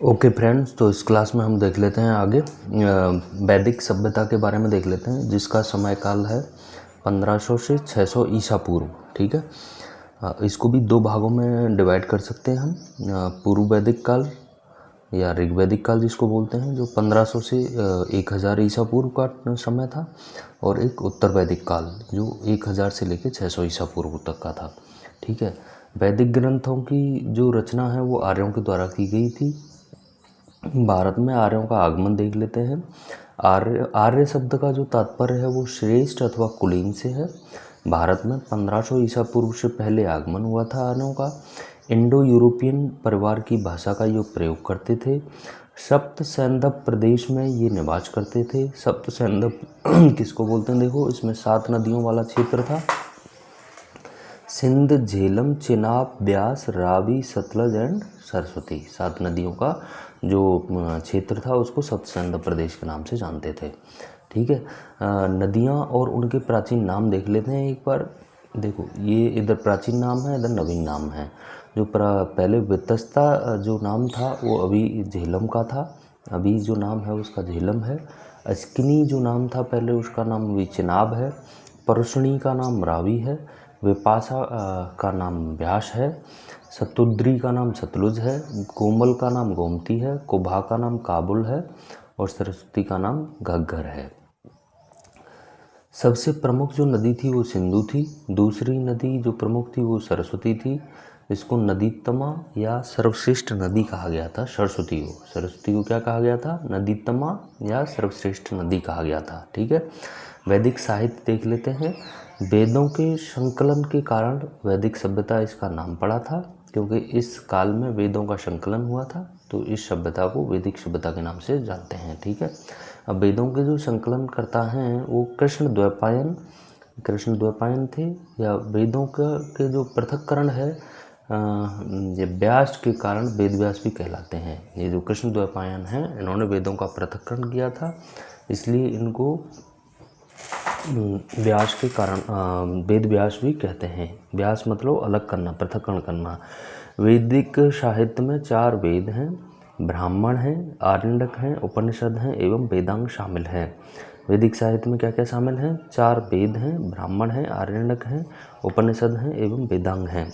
Okay friends, तो इस class में हम देख लेते हैं आगे वैदिक सभ्यता के बारे में देख लेते हैं, जिसका समय काल है 1500 से 600 ईसा पूर्व। ठीक है, इसको भी दो भागों में डिवाइड कर सकते हैं हम। पूर्व वैदिक काल या ऋग्वैदिक काल जिसको बोलते हैं, जो 1500 से 1000 ईसा पूर्व का समय था, और एक उत्तर वैदिक काल जो 1000 से लेकर 600 ईसा पूर्व तक का था। ठीक है, वैदिक ग्रंथों की जो रचना है वो आर्यों के द्वारा की गई थी। भारत में आर्यों का आगमन देख लेते हैं। आर्य शब्द का जो तात्पर्य है वो श्रेष्ठ अथवा कुलीन से है। भारत में 1500 ईसा पूर्व से पहले आगमन हुआ था आर्यों का। इंडो यूरोपियन परिवार की भाषा का ये प्रयोग करते थे। सप्त सैंधव प्रदेश में ये निवास करते थे। सप्त सैंधव किसको बोलते हैं? देखो, इसमें 7 नदियों वाला क्षेत्र था। सिंध, झेलम, चिनाब, ब्यास, रावी, सतलज एंड सरस्वती। 7 नदियों का जो क्षेत्र था उसको सप्तसैंधव प्रदेश के नाम से जानते थे। ठीक है, नदियाँ और उनके प्राचीन नाम देख लेते हैं एक बार। देखो, ये इधर प्राचीन नाम है, इधर नवीन नाम है। जो पहले वितस्ता जो नाम था वो अभी झेलम का था, अभी जो नाम है उसका झेलम है। अस्किनी जो नाम था पहले, उसका नाम अभी चिनाब है। परसुणी का नाम रावी है। विपाशा का नाम व्यास है। सतुद्री का नाम सतलुज है। कोमल का नाम गोमती है। कुभा का नाम काबुल है। और सरस्वती का नाम घग्गर है। सबसे प्रमुख जो नदी थी वो सिंधु थी। दूसरी नदी जो प्रमुख थी वो सरस्वती थी। इसको नदीतमा या सर्वश्रेष्ठ नदी कहा गया था। सरस्वती को क्या कहा गया था? नदीतमा या सर्वश्रेष्ठ नदी कहा गया था। ठीक है, वैदिक साहित्य देख लेते हैं। वेदों के संकलन के कारण वैदिक सभ्यता इसका नाम पड़ा था, क्योंकि इस काल में वेदों का संकलन हुआ था, तो इस सभ्यता को वैदिक सभ्यता के नाम से जानते हैं। ठीक है, अब वेदों के जो संकलन करता हैं वो कृष्ण द्वैपायन थे, या वेदों के जो पृथक्करण है ये व्यास के कारण वेद व्यास भी कहलाते हैं। ये जो कृष्ण द्वैपायन हैं, इन्होंने वेदों का पृथक्करण किया था, इसलिए इनको व्यास के कारण वेद व्यास भी कहते हैं। व्यास मतलब अलग करना, पृथक्करण करना। वैदिक साहित्य में 4 वेद हैं, ब्राह्मण हैं, आरण्यक हैं, उपनिषद हैं एवं वेदांग शामिल हैं। वैदिक साहित्य में क्या क्या शामिल हैं? 4 वेद हैं, ब्राह्मण हैं, आरण्यक हैं, उपनिषद हैं एवं वेदांग हैं।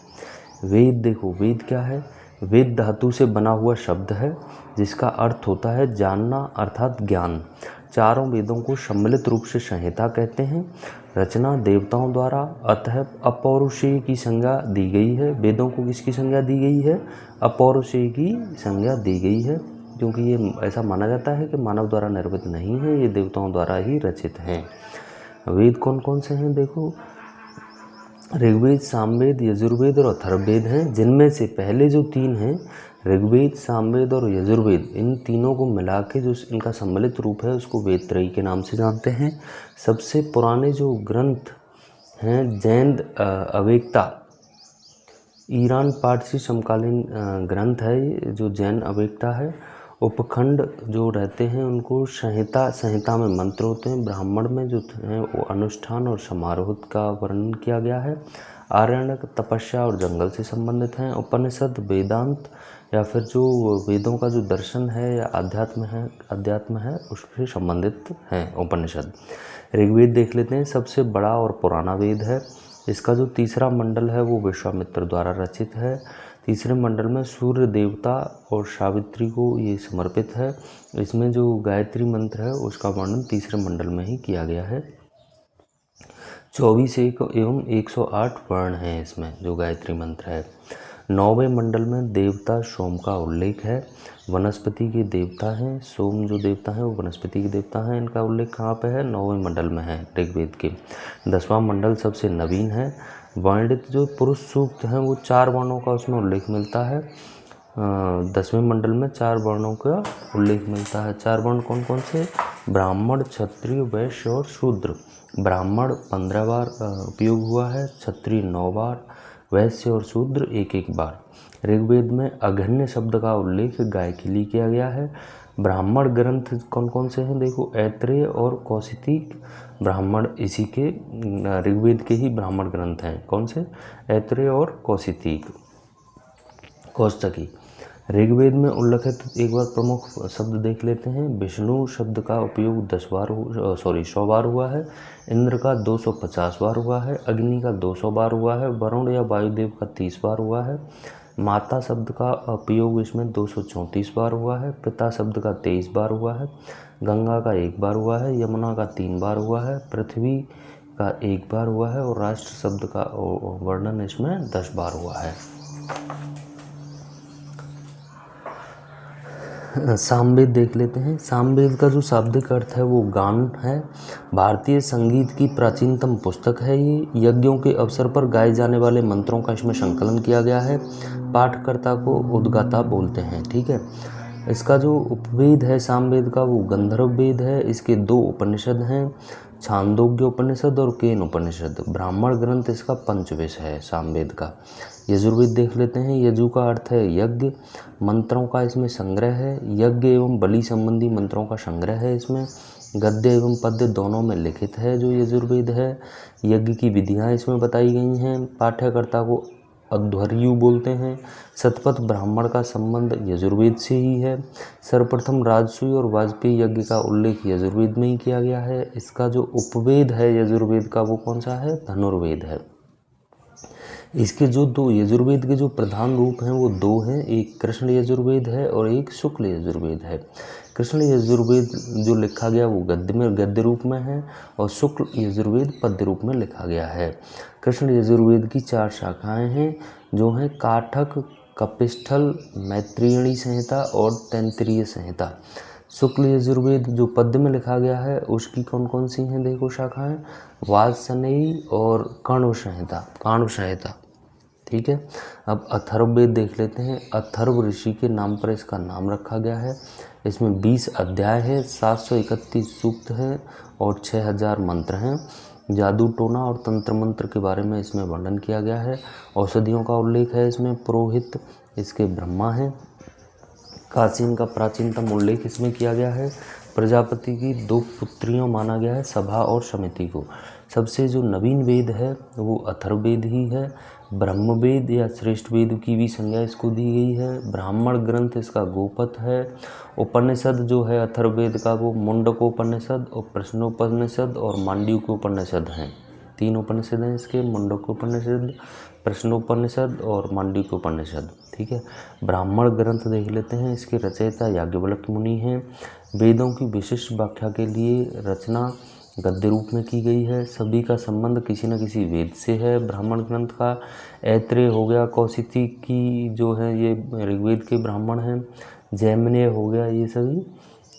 वेद, देखो वेद क्या है? वेद धातु से बना हुआ शब्द है जिसका अर्थ होता है जानना अर्थात ज्ञान। चारों वेदों को सम्मिलित रूप से संहिता कहते हैं। रचना देवताओं द्वारा, अतः अपौरुषेय की संज्ञा दी गई है। वेदों को किसकी संज्ञा दी गई है? अपौरुषेय की संज्ञा दी गई है, क्योंकि ये ऐसा माना जाता है कि मानव द्वारा निर्मित नहीं है, ये देवताओं द्वारा ही रचित हैं। वेद कौन कौन से हैं? देखो, ऋग्वेद, सामवेद, यजुर्वेद और अथर्ववेद हैं, जिनमें से पहले जो 3 हैं, ऋग्वेद, सामवेद और यजुर्वेद, इन तीनों को मिला के जो इनका सम्मिलित रूप है उसको वेदत्रयी के नाम से जानते हैं। सबसे पुराने जो ग्रंथ हैं जैन अवेक्ता, ईरान पारसी समकालीन ग्रंथ है ये, जो जैन अवेक्ता है। उपखंड जो रहते हैं उनको संहिता में मंत्र होते हैं। ब्राह्मण में जो हैं वो अनुष्ठान और समारोह का वर्णन किया गया है। आरण्यक तपस्या और जंगल से संबंधित हैं। उपनिषद वेदांत या फिर जो वेदों का जो दर्शन है या अध्यात्म है उससे संबंधित हैं उपनिषद। ऋग्वेद देख लेते हैं, सबसे बड़ा और पुराना वेद है। इसका जो तीसरा मंडल है वो विश्वामित्र द्वारा रचित है। तीसरे मंडल में सूर्य देवता और सावित्री को ये समर्पित है। इसमें जो गायत्री मंत्र है उसका वर्णन तीसरे मंडल में ही किया गया है। 24 एवं 108 वर्ण हैं इसमें जो गायत्री मंत्र है। 9वें मंडल में देवता सोम का उल्लेख है। वनस्पति के देवता हैं, सोम जो देवता हैं वो वनस्पति के देवता हैं। इनका उल्लेख कहाँ पे है? 9वें मंडल में है ऋग्वेद के। 10वां मंडल सबसे नवीन है। वर्णित जो पुरुष सूक्त हैं वो 4 वर्णों का उसमें उल्लेख मिलता है। 10वें मंडल में 4 वर्णों का उल्लेख मिलता है। 4 वर्ण कौन कौन से? ब्राह्मण, क्षत्रिय, वैश्य और शूद्र। ब्राह्मण 15 बार उपयोग हुआ है, क्षत्रिय 9 बार, वैश्य और शूद्र 1-1 बार। ऋग्वेद में अघन्य शब्द का उल्लेख गाय के लिए किया गया है। ब्राह्मण ग्रंथ कौन कौन से हैं? देखो, ऐत्रेय और कौशिक ब्राह्मण इसी के ऋग्वेद के ही ब्राह्मण ग्रंथ हैं। कौन से? ऐत्रेय और कौशिकी। ऋग्वेद में उल्लेखित एक बार प्रमुख शब्द देख लेते हैं। विष्णु शब्द का उपयोग 100 बार हुआ है। इंद्र का 250 बार हुआ है। अग्नि का 200 बार हुआ है। वरुण या वायुदेव का 30 बार हुआ है। माता शब्द का उपयोग इसमें 234 बार हुआ है। पिता शब्द का 23 बार हुआ है। गंगा का 1 बार हुआ है। यमुना का 3 बार हुआ है। पृथ्वी का 1 बार हुआ है। और राष्ट्र शब्द का वर्णन इसमें 10 बार हुआ है। सामवेद देख लेते हैं। सामवेद का जो शाब्दिक अर्थ है वो गान है। भारतीय संगीत की प्राचीनतम पुस्तक है ये। यज्ञों के अवसर पर गाए जाने वाले मंत्रों का इसमें संकलन किया गया है। पाठकर्ता को उद्गाता बोलते हैं। ठीक है। इसका जो उपवेद है सामवेद का वो गंधर्व वेद है। इसके 2 उपनिषद हैं, छांदोग्य उपनिषद और केन उपनिषद। ब्राह्मण ग्रंथ इसका पंचविश है सामवेद का। यजुर्वेद देख लेते हैं। यजु का अर्थ है यज्ञ। मंत्रों का इसमें संग्रह है। यज्ञ एवं बलि संबंधी मंत्रों का संग्रह है इसमें। गद्य एवं पद्य दोनों में लिखित है जो यजुर्वेद है। यज्ञ की विधियाँ इसमें बताई गई हैं। पाठ्यकर्ता को अध्वर्यु बोलते हैं। शतपथ ब्राह्मण का संबंध यजुर्वेद से ही है। सर्वप्रथम राजसूय और वाजपेयी यज्ञ का उल्लेख यजुर्वेद में ही किया गया है। इसका जो उपवेद है यजुर्वेद का वो कौन सा है? धनुर्वेद है। इसके जो 2 यजुर्वेद के जो प्रधान रूप हैं वो 2 हैं। एक कृष्ण यजुर्वेद है और एक शुक्ल यजुर्वेद है। कृष्ण यजुर्वेद जो लिखा गया वो गद्य रूप में है और शुक्ल यजुर्वेद पद्य रूप में लिखा गया है। कृष्ण यजुर्वेद की 4 शाखाएं हैं जो हैं काठक, कपिस्थल, मैत्रेयणी संहिता और तैत्तिरीय संहिता। शुक्ल यजुर्वेद जो पद्य में लिखा गया है उसकी कौन कौन सी हैं देखो शाखाएं? वाजसनेयी और काण्व संहिता। ठीक है। अब अथर्ववेद देख लेते हैं। अथर्व ऋषि के नाम पर इसका नाम रखा गया है। इसमें 20 अध्याय है, 731 सूक्त हैं और 6000 मंत्र हैं। जादू टोना और तंत्र मंत्र के बारे में इसमें वर्णन किया गया है। औषधियों का उल्लेख है इसमें। पुरोहित इसके ब्रह्मा हैं। काशीन का प्राचीनतम उल्लेख इसमें किया गया है। प्रजापति की 2 पुत्रियों माना गया है, सभा और समिति को। सबसे जो नवीन वेद है वो अथर्ववेद ही है। ब्रह्मवेद या श्रेष्ठ वेद की भी संज्ञा इसको दी गई है। ब्राह्मण ग्रंथ इसका गोपथ है। उपनिषद जो है अथर्ववेद का वो मुंडकोपनिषद और प्रश्नोपनिषद और मांडूक्योपनिषद हैं। 3 उपनिषद हैं इसके, मुंडकोपनिषद, प्रश्नोपनिषद और मांडूक्योपनिषद। ठीक है। ब्राह्मण ग्रंथ देख लेते हैं। इसके रचयिता याज्ञवल्क्य मुनि हैं। वेदों की विशिष्ट व्याख्या के लिए रचना गद्य रूप में की गई है। सभी का संबंध किसी न किसी वेद से है। ब्राह्मण ग्रंथ का ऐत्रेय हो गया, कौशिकी जो है ये ऋग्वेद के ब्राह्मण हैं। जैमिनेय हो गया, ये सभी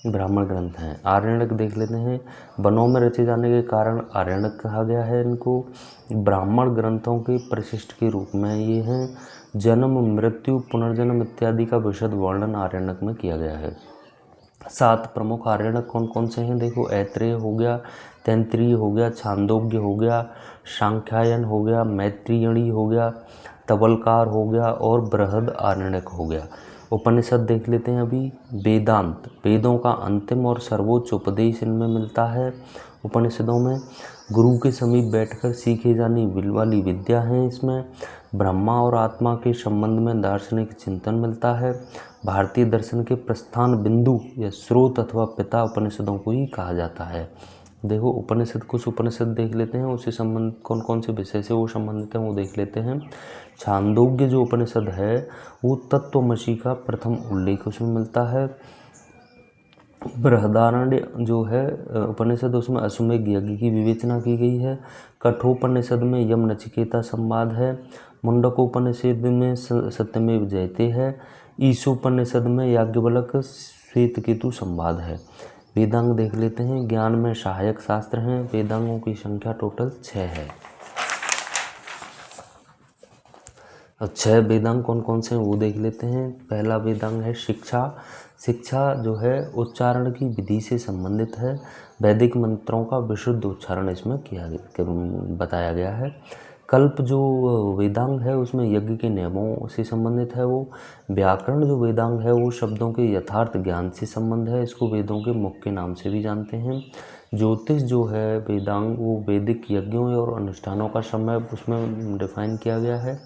ब्राह्मण ग्रंथ हैं। आरण्यक देख लेते हैं। वनों में रचे जाने के कारण आरण्यक कहा गया है इनको। ब्राह्मण ग्रंथों के परिशिष्ट के रूप में ये हैं। जन्म, मृत्यु, पुनर्जन्म इत्यादि का विशद वर्णन आरण्यक में किया गया है। 7 प्रमुख आरण्यक कौन कौन से हैं देखो? ऐत्रेय हो गया, तैत्तिरीय हो गया, छांदोग्य हो गया, सांख्यायन हो गया, मैत्रेयणी हो गया, तबलकार हो गया और बृहद आरण्यक हो गया। उपनिषद देख लेते हैं अभी। वेदांत, वेदों का अंतिम और सर्वोच्च उपदेश इनमें मिलता है। उपनिषदों में गुरु के समीप बैठकर सीखे जाने वाली विद्या है इसमें। ब्रह्मा और आत्मा के संबंध में दार्शनिक चिंतन मिलता है। भारतीय दर्शन के प्रस्थान बिंदु या स्रोत अथवा पिता उपनिषदों को ही कहा जाता है। देखो उपनिषद, कुछ उपनिषद देख लेते हैं, उससे संबंध कौन कौन से विषय से वो संबंधित हैं वो देख लेते हैं। छांदोग्य जो उपनिषद है वो तत्वमसी का प्रथम उल्लेख उसमें मिलता है। बृहदारण्य जो है उपनिषद उसमें अश्वमेध यज्ञ की विवेचना की गई है। कठोपनिषद में यम नचिकेता संवाद है। मुंडकोपनिषद में सत्यमेव जयते है। ईशोपनिषद में याज्ञवल्क्य श्वेतकेतु संवाद है। वेदांग देख लेते हैं। ज्ञान में सहायक शास्त्र हैं। वेदांगों की संख्या टोटल 6 है। अब 6 वेदांग कौन कौन से हैं वो देख लेते हैं। पहला वेदांग है शिक्षा। शिक्षा जो है उच्चारण की विधि से संबंधित है। वैदिक मंत्रों का विशुद्ध उच्चारण इसमें बताया गया है। कल्प जो वेदांग है उसमें यज्ञ के नियमों से संबंधित है वो। व्याकरण जो वेदांग है वो शब्दों के यथार्थ ज्ञान से संबंध है। इसको वेदों के मुख्य के नाम से भी जानते हैं। ज्योतिष जो है वेदांग वो वैदिक यज्ञों और अनुष्ठानों का समय उसमें डिफाइन किया गया है।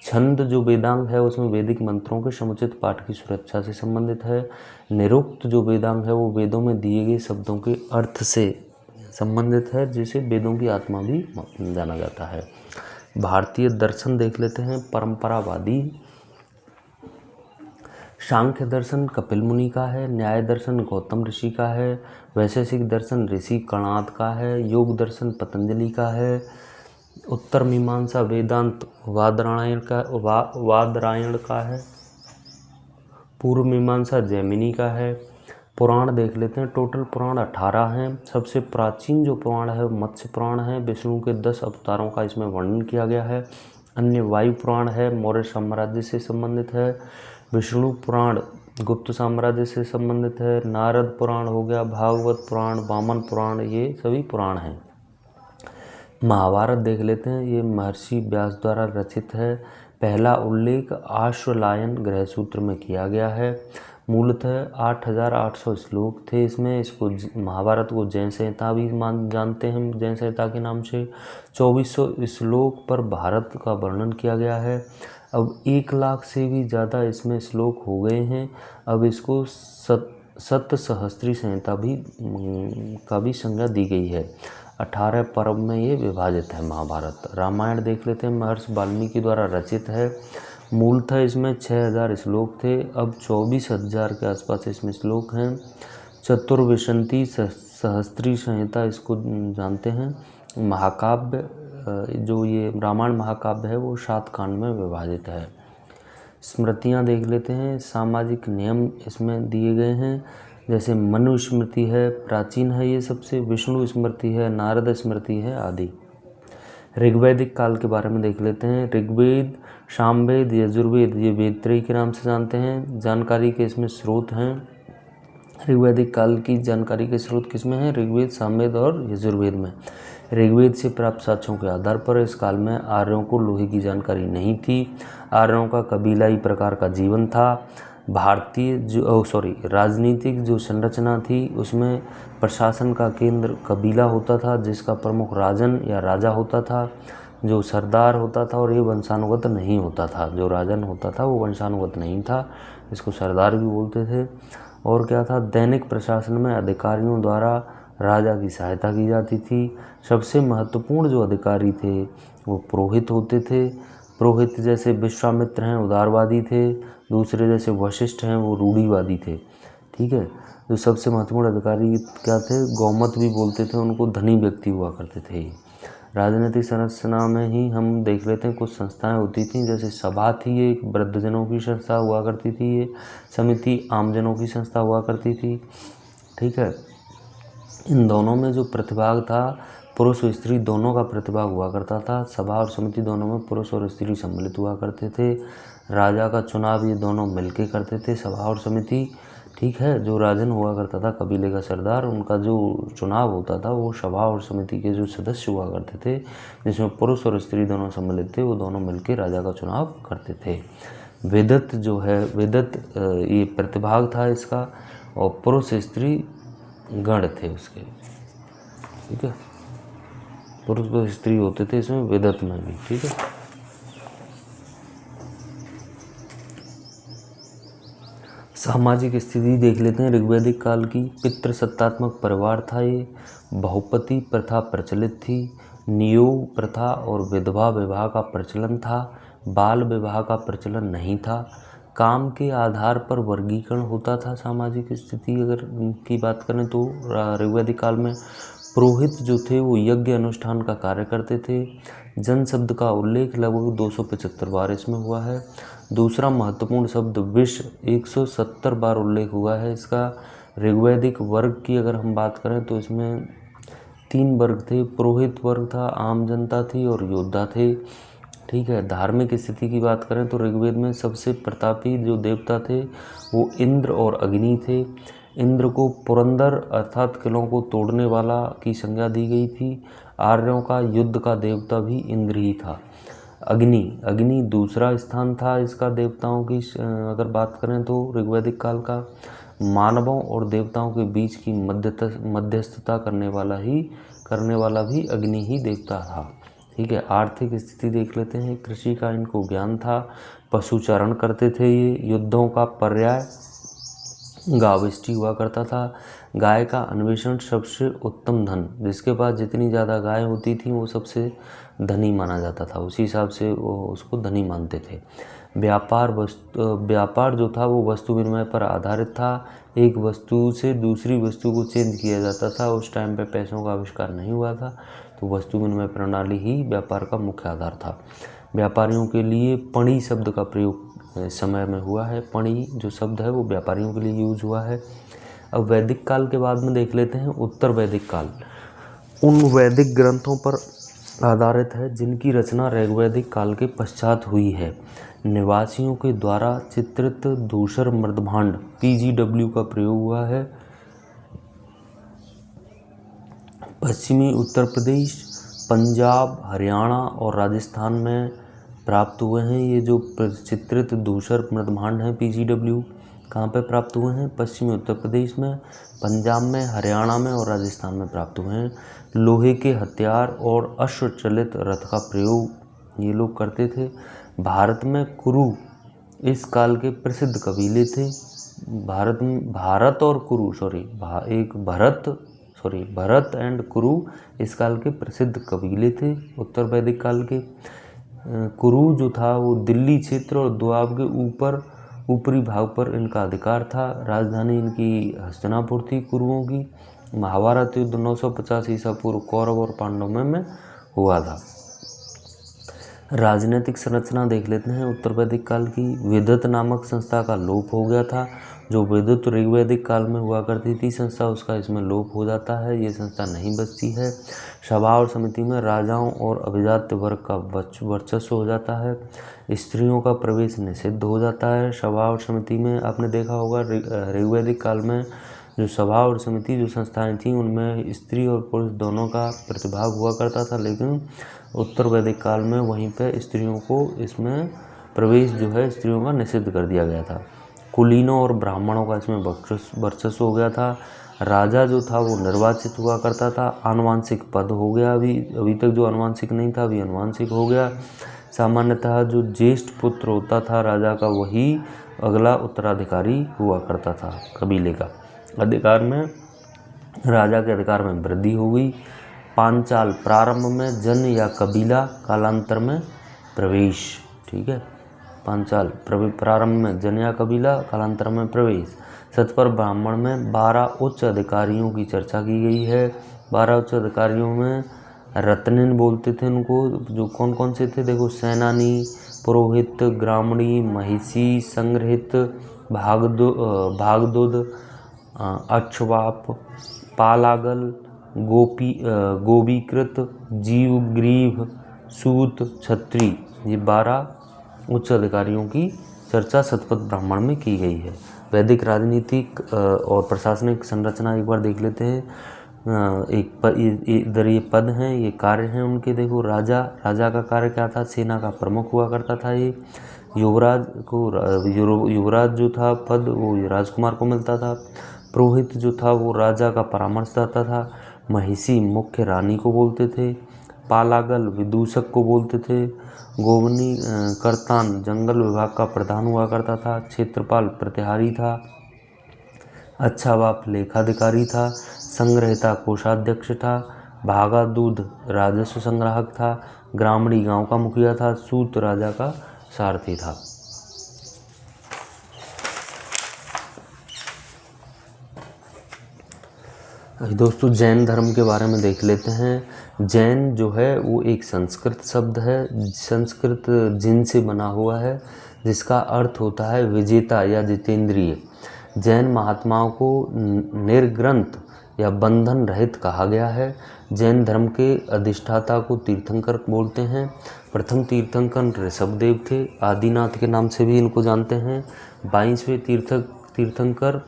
छंद जो वेदांग है उसमें वैदिक मंत्रों के समुचित पाठ की सुरक्षा से संबंधित है। निरुक्त जो वेदांग है वो वेदों में दिए गए शब्दों के अर्थ से संबंधित है, जिसे वेदों की आत्मा भी जाना जाता है। भारतीय दर्शन देख लेते हैं। परंपरावादी सांख्य दर्शन कपिल मुनि का है, न्याय दर्शन गौतम ऋषि का है, वैशेषिक दर्शन ऋषि कणाद का है, योग दर्शन पतंजलि का है, उत्तर मीमांसा वेदांत वादरायण का है, पूर्व मीमांसा जैमिनी का है। पुराण देख लेते हैं। टोटल पुराण 18 हैं। सबसे प्राचीन जो पुराण है वो मत्स्य पुराण है, विष्णु के 10 अवतारों का इसमें वर्णन किया गया है। अन्य वायु पुराण है, मौर्य साम्राज्य से संबंधित है। विष्णु पुराण गुप्त साम्राज्य से संबंधित है। नारद पुराण हो गया, भागवत पुराण, वामन पुराण, ये सभी पुराण हैं। महाभारत देख लेते हैं। ये महर्षि व्यास द्वारा रचित है। पहला उल्लेख आश्वलायन ग्रह सूत्र में किया गया है। मूलतः 8800 श्लोक थे इसमें। इसको महाभारत को जैन संहिता भी जानते हैं, जैन संहिता के नाम से। 2400 श्लोक पर भारत का वर्णन किया गया है। अब 1 लाख से भी ज़्यादा इसमें श्लोक हो गए हैं। अब इसको सप्तसहस्त्री संहिता का भी संज्ञा दी गई है। 18 पर्व में ये विभाजित है महाभारत। रामायण देख लेते हैं। महर्षि वाल्मीकि द्वारा रचित है। मूलतः इसमें 6000 श्लोक थे, अब 24,000 के आसपास इसमें श्लोक हैं। चतुर्विंशति सहस्त्री संहिता इसको जानते हैं। महाकाव्य जो ये रामायण महाकाव्य है वो 7 कांड में विभाजित है। स्मृतियाँ देख लेते हैं। सामाजिक नियम इसमें दिए गए हैं, जैसे मनु स्मृति है, प्राचीन है ये सबसे, विष्णु स्मृति है, नारद स्मृति है आदि। ऋग्वैदिक काल के बारे में देख लेते हैं। ऋग्वेद, सामवेद, यजुर्वेद ये वेदत्रयी के नाम से जानते हैं। जानकारी के इसमें स्रोत हैं। ऋग्वैदिक काल की जानकारी के स्रोत किसमें हैं? ऋग्वेद, सामवेद और यजुर्वेद में। ऋग्वेद से प्राप्त साक्ष्यों के आधार पर इस काल में आर्यों को लोहे की जानकारी नहीं थी। आर्यों का कबीलाई प्रकार का जीवन था। राजनीतिक जो संरचना थी उसमें प्रशासन का केंद्र कबीला होता था, जिसका प्रमुख राजन या राजा होता था, जो सरदार होता था, और ये वंशानुगत नहीं होता था। जो राजन होता था वो वंशानुगत नहीं था, इसको सरदार भी बोलते थे। और क्या था? दैनिक प्रशासन में अधिकारियों द्वारा राजा की सहायता की जाती थी। सबसे महत्वपूर्ण जो अधिकारी थे वो पुरोहित होते थे। पुरोहित जैसे विश्वामित्र हैं उदारवादी थे, दूसरे जैसे वशिष्ठ हैं वो रूढ़िवादी थे। ठीक है। जो सबसे महत्वपूर्ण अधिकारी क्या थे? गौमत भी बोलते थे उनको, धनी व्यक्ति हुआ करते थे। राजनीतिक संरचना में ही हम देख लेते हैं कुछ संस्थाएं होती थीं, जैसे सभा थी, एक वृद्धजनों की संस्था हुआ करती थी, ये समिति आमजनों की संस्था हुआ करती थी। ठीक है। इन दोनों में जो प्रतिभाग था, पुरुष और स्त्री दोनों का प्रतिभाग हुआ करता था। सभा और समिति दोनों में पुरुष और स्त्री सम्मिलित हुआ करते थे। राजा का चुनाव ये दोनों मिलके करते थे, सभा और समिति। ठीक है। जो राजन हुआ करता था, कबीले का सरदार, उनका जो चुनाव होता था वो सभा और समिति के जो सदस्य हुआ करते थे, जिसमें पुरुष और स्त्री दोनों सम्मिलित थे, वो दोनों मिलके राजा का चुनाव करते थे। वेदत जो है, वेदत ये प्रतिभाग था इसका, और पुरुष स्त्री गण थे उसके। ठीक है। पुरुष और स्त्री होते थे इसमें वेदत में भी। ठीक है। सामाजिक स्थिति देख लेते हैं ऋग्वैदिक काल की। पितृसत्तात्मक परिवार था ये। बहुपति प्रथा प्रचलित थी। नियोग प्रथा और विधवा विवाह का प्रचलन था। बाल विवाह का प्रचलन नहीं था। काम के आधार पर वर्गीकरण होता था। सामाजिक स्थिति अगर की बात करें तो ऋग्वैदिक काल में पुरोहित जो थे वो यज्ञ अनुष्ठान का कार्य करते थे। जन शब्द का उल्लेख लगभग 275 बार इसमें हुआ है। दूसरा महत्वपूर्ण शब्द विश्व 170 बार उल्लेख हुआ है इसका। ऋग्वैदिक वर्ग की अगर हम बात करें तो इसमें 3 वर्ग थे। पुरोहित वर्ग था, आम जनता थी और योद्धा थे। ठीक है। धार्मिक स्थिति की बात करें तो ऋग्वेद में सबसे प्रतापी जो देवता थे वो इंद्र और अग्नि थे। इंद्र को पुरंदर अर्थात किलों को तोड़ने वाला की संज्ञा दी गई थी। आर्यों का युद्ध का देवता भी इंद्र ही था। अग्नि दूसरा स्थान था इसका देवताओं की अगर बात करें तो ऋग्वैदिक काल का। मानवों और देवताओं के बीच की मध्यस्थता करने वाला भी अग्नि ही देवता था। ठीक है। आर्थिक स्थिति देख लेते हैं। कृषि का इनको ज्ञान था, पशुचारण करते थे ये, युद्धों का पर्याय गावष्टी हुआ करता था, गाय का अन्वेषण सबसे उत्तम धन, जिसके पास जितनी ज़्यादा गाय होती थी वो सबसे धनी माना जाता था, उसी हिसाब से वो उसको धनी मानते थे। व्यापार जो था वो वस्तु विनिमय पर आधारित था, एक वस्तु से दूसरी वस्तु को चेंज किया जाता था। उस टाइम पे पैसों का आविष्कार नहीं हुआ था, तो वस्तु विनिमय प्रणाली ही व्यापार का मुख्य आधार था। व्यापारियों के लिए पणी शब्द का प्रयोग समय में हुआ है। पणी जो शब्द है वो व्यापारियों के लिए यूज हुआ है। अब वैदिक काल के बाद में देख लेते हैं उत्तर वैदिक काल। उन वैदिक ग्रंथों पर आधारित है जिनकी रचना ऋग्वैदिक काल के पश्चात हुई है। निवासियों के द्वारा चित्रित धूसर मृदभांड PGW का प्रयोग हुआ है। पश्चिमी उत्तर प्रदेश, पंजाब, हरियाणा और राजस्थान में प्राप्त हुए हैं। ये जो चित्रित धूसर मृदभांड हैं PGW कहाँ पे प्राप्त हुए हैं? पश्चिमी उत्तर प्रदेश में, पंजाब में, हरियाणा में और राजस्थान में प्राप्त हुए हैं। लोहे के हथियार और अश्वचलित रथ का प्रयोग ये लोग करते थे। भारत में कुरु इस काल के प्रसिद्ध कबीले थे। भरत एंड कुरु इस काल के प्रसिद्ध कबीले थे उत्तर वैदिक काल के। कुरु जो था वो दिल्ली क्षेत्र और दोआब के ऊपरी भाग पर इनका अधिकार था। राजधानी इनकी हस्तिनापुर थी कुरुओं की। महाभारत युद्ध 950 ईसा पूर्व कौरव और पांडवों में हुआ था। राजनीतिक संरचना देख लेते हैं उत्तर वैदिक काल की। विदत नामक संस्था का लोप हो गया था। जो विदुत ऋग्वैदिक काल में हुआ करती थी संस्था, उसका इसमें लोप हो जाता है, ये संस्था नहीं बचती है। सभा और समिति में राजाओं और अभिजात्य वर्ग का वर्चस्व हो जाता है। स्त्रियों का प्रवेश निषिद्ध हो जाता है। सभा और समिति में आपने देखा होगा ऋग्वैदिक काल में जो सभा और समिति जो संस्थाएं थीं उनमें स्त्री और पुरुष दोनों का प्रतिभाग हुआ करता था, लेकिन उत्तर वैदिक काल में वहीं पे स्त्रियों को इसमें प्रवेश जो है स्त्रियों का निषिद्ध कर दिया गया था। कुलीनों और ब्राह्मणों का इसमें वर्चस्व हो गया था। राजा जो था वो निर्वाचित हुआ करता था। आनुवांशिक पद हो गया, अभी तक जो आनुवांशिक नहीं था अभी आनुवांशिक हो गया। सामान्यतः जो ज्येष्ठ पुत्र होता था राजा का वही अगला उत्तराधिकारी हुआ करता था कबीले का। अधिकार में राजा के अधिकार में वृद्धि हो गई। पांचाल प्रारंभ में जन या कबीला, कालांतर में प्रवेश। ठीक है, पांचाल प्रारंभ में जन या कबीला, कालांतर में प्रवेश। सतपर ब्राह्मण में 12 उच्च अधिकारियों की चर्चा की गई है। 12 उच्च अधिकारियों में रत्निन बोलते थे उनको, जो कौन कौन से थे देखो, सेनानी, पुरोहित, ग्रामणी, महिषी, संग्रहित, भागदुद, अक्षवाप, पालागल, गोबीकृत, जीवग्रीव, सूत, छत्री, ये 12 उच्च अधिकारियों की चर्चा सतपथ ब्राह्मण में की गई है। वैदिक राजनीतिक और प्रशासनिक संरचना एक बार देख लेते हैं। इधर ये पद हैं, ये कार्य हैं उनके। देखो राजा का कार्य क्या था? सेना का प्रमुख हुआ करता था ये। युवराज जो था पद वो राजकुमार को मिलता था। पुरोहित जो था वो राजा का परामर्शदाता था। महिषी मुख्य रानी को बोलते थे। पालागल विदूषक को बोलते थे। गोवनी करतान जंगल विभाग का प्रधान हुआ करता था। क्षेत्रपाल प्रतिहारी था। अच्छावाप लेखाधिकारी था। संग्रहिता कोषाध्यक्ष था। भागा दूध राजस्व संग्राहक था। ग्रामणी गांव का मुखिया था। सूत राजा का सारथी था। दोस्तों जैन धर्म के बारे में देख लेते हैं। जैन जो है वो एक संस्कृत शब्द है, संस्कृत जिन से बना हुआ है, जिसका अर्थ होता है विजेता या जितेंद्रिय। जैन महात्माओं को निर्ग्रंथ या बंधन रहित कहा गया है। जैन धर्म के अधिष्ठाता को तीर्थंकर बोलते हैं। प्रथम तीर्थंकर ऋषभदेव थे, आदिनाथ के नाम से भी इनको जानते हैं। 22वें तीर्थंकर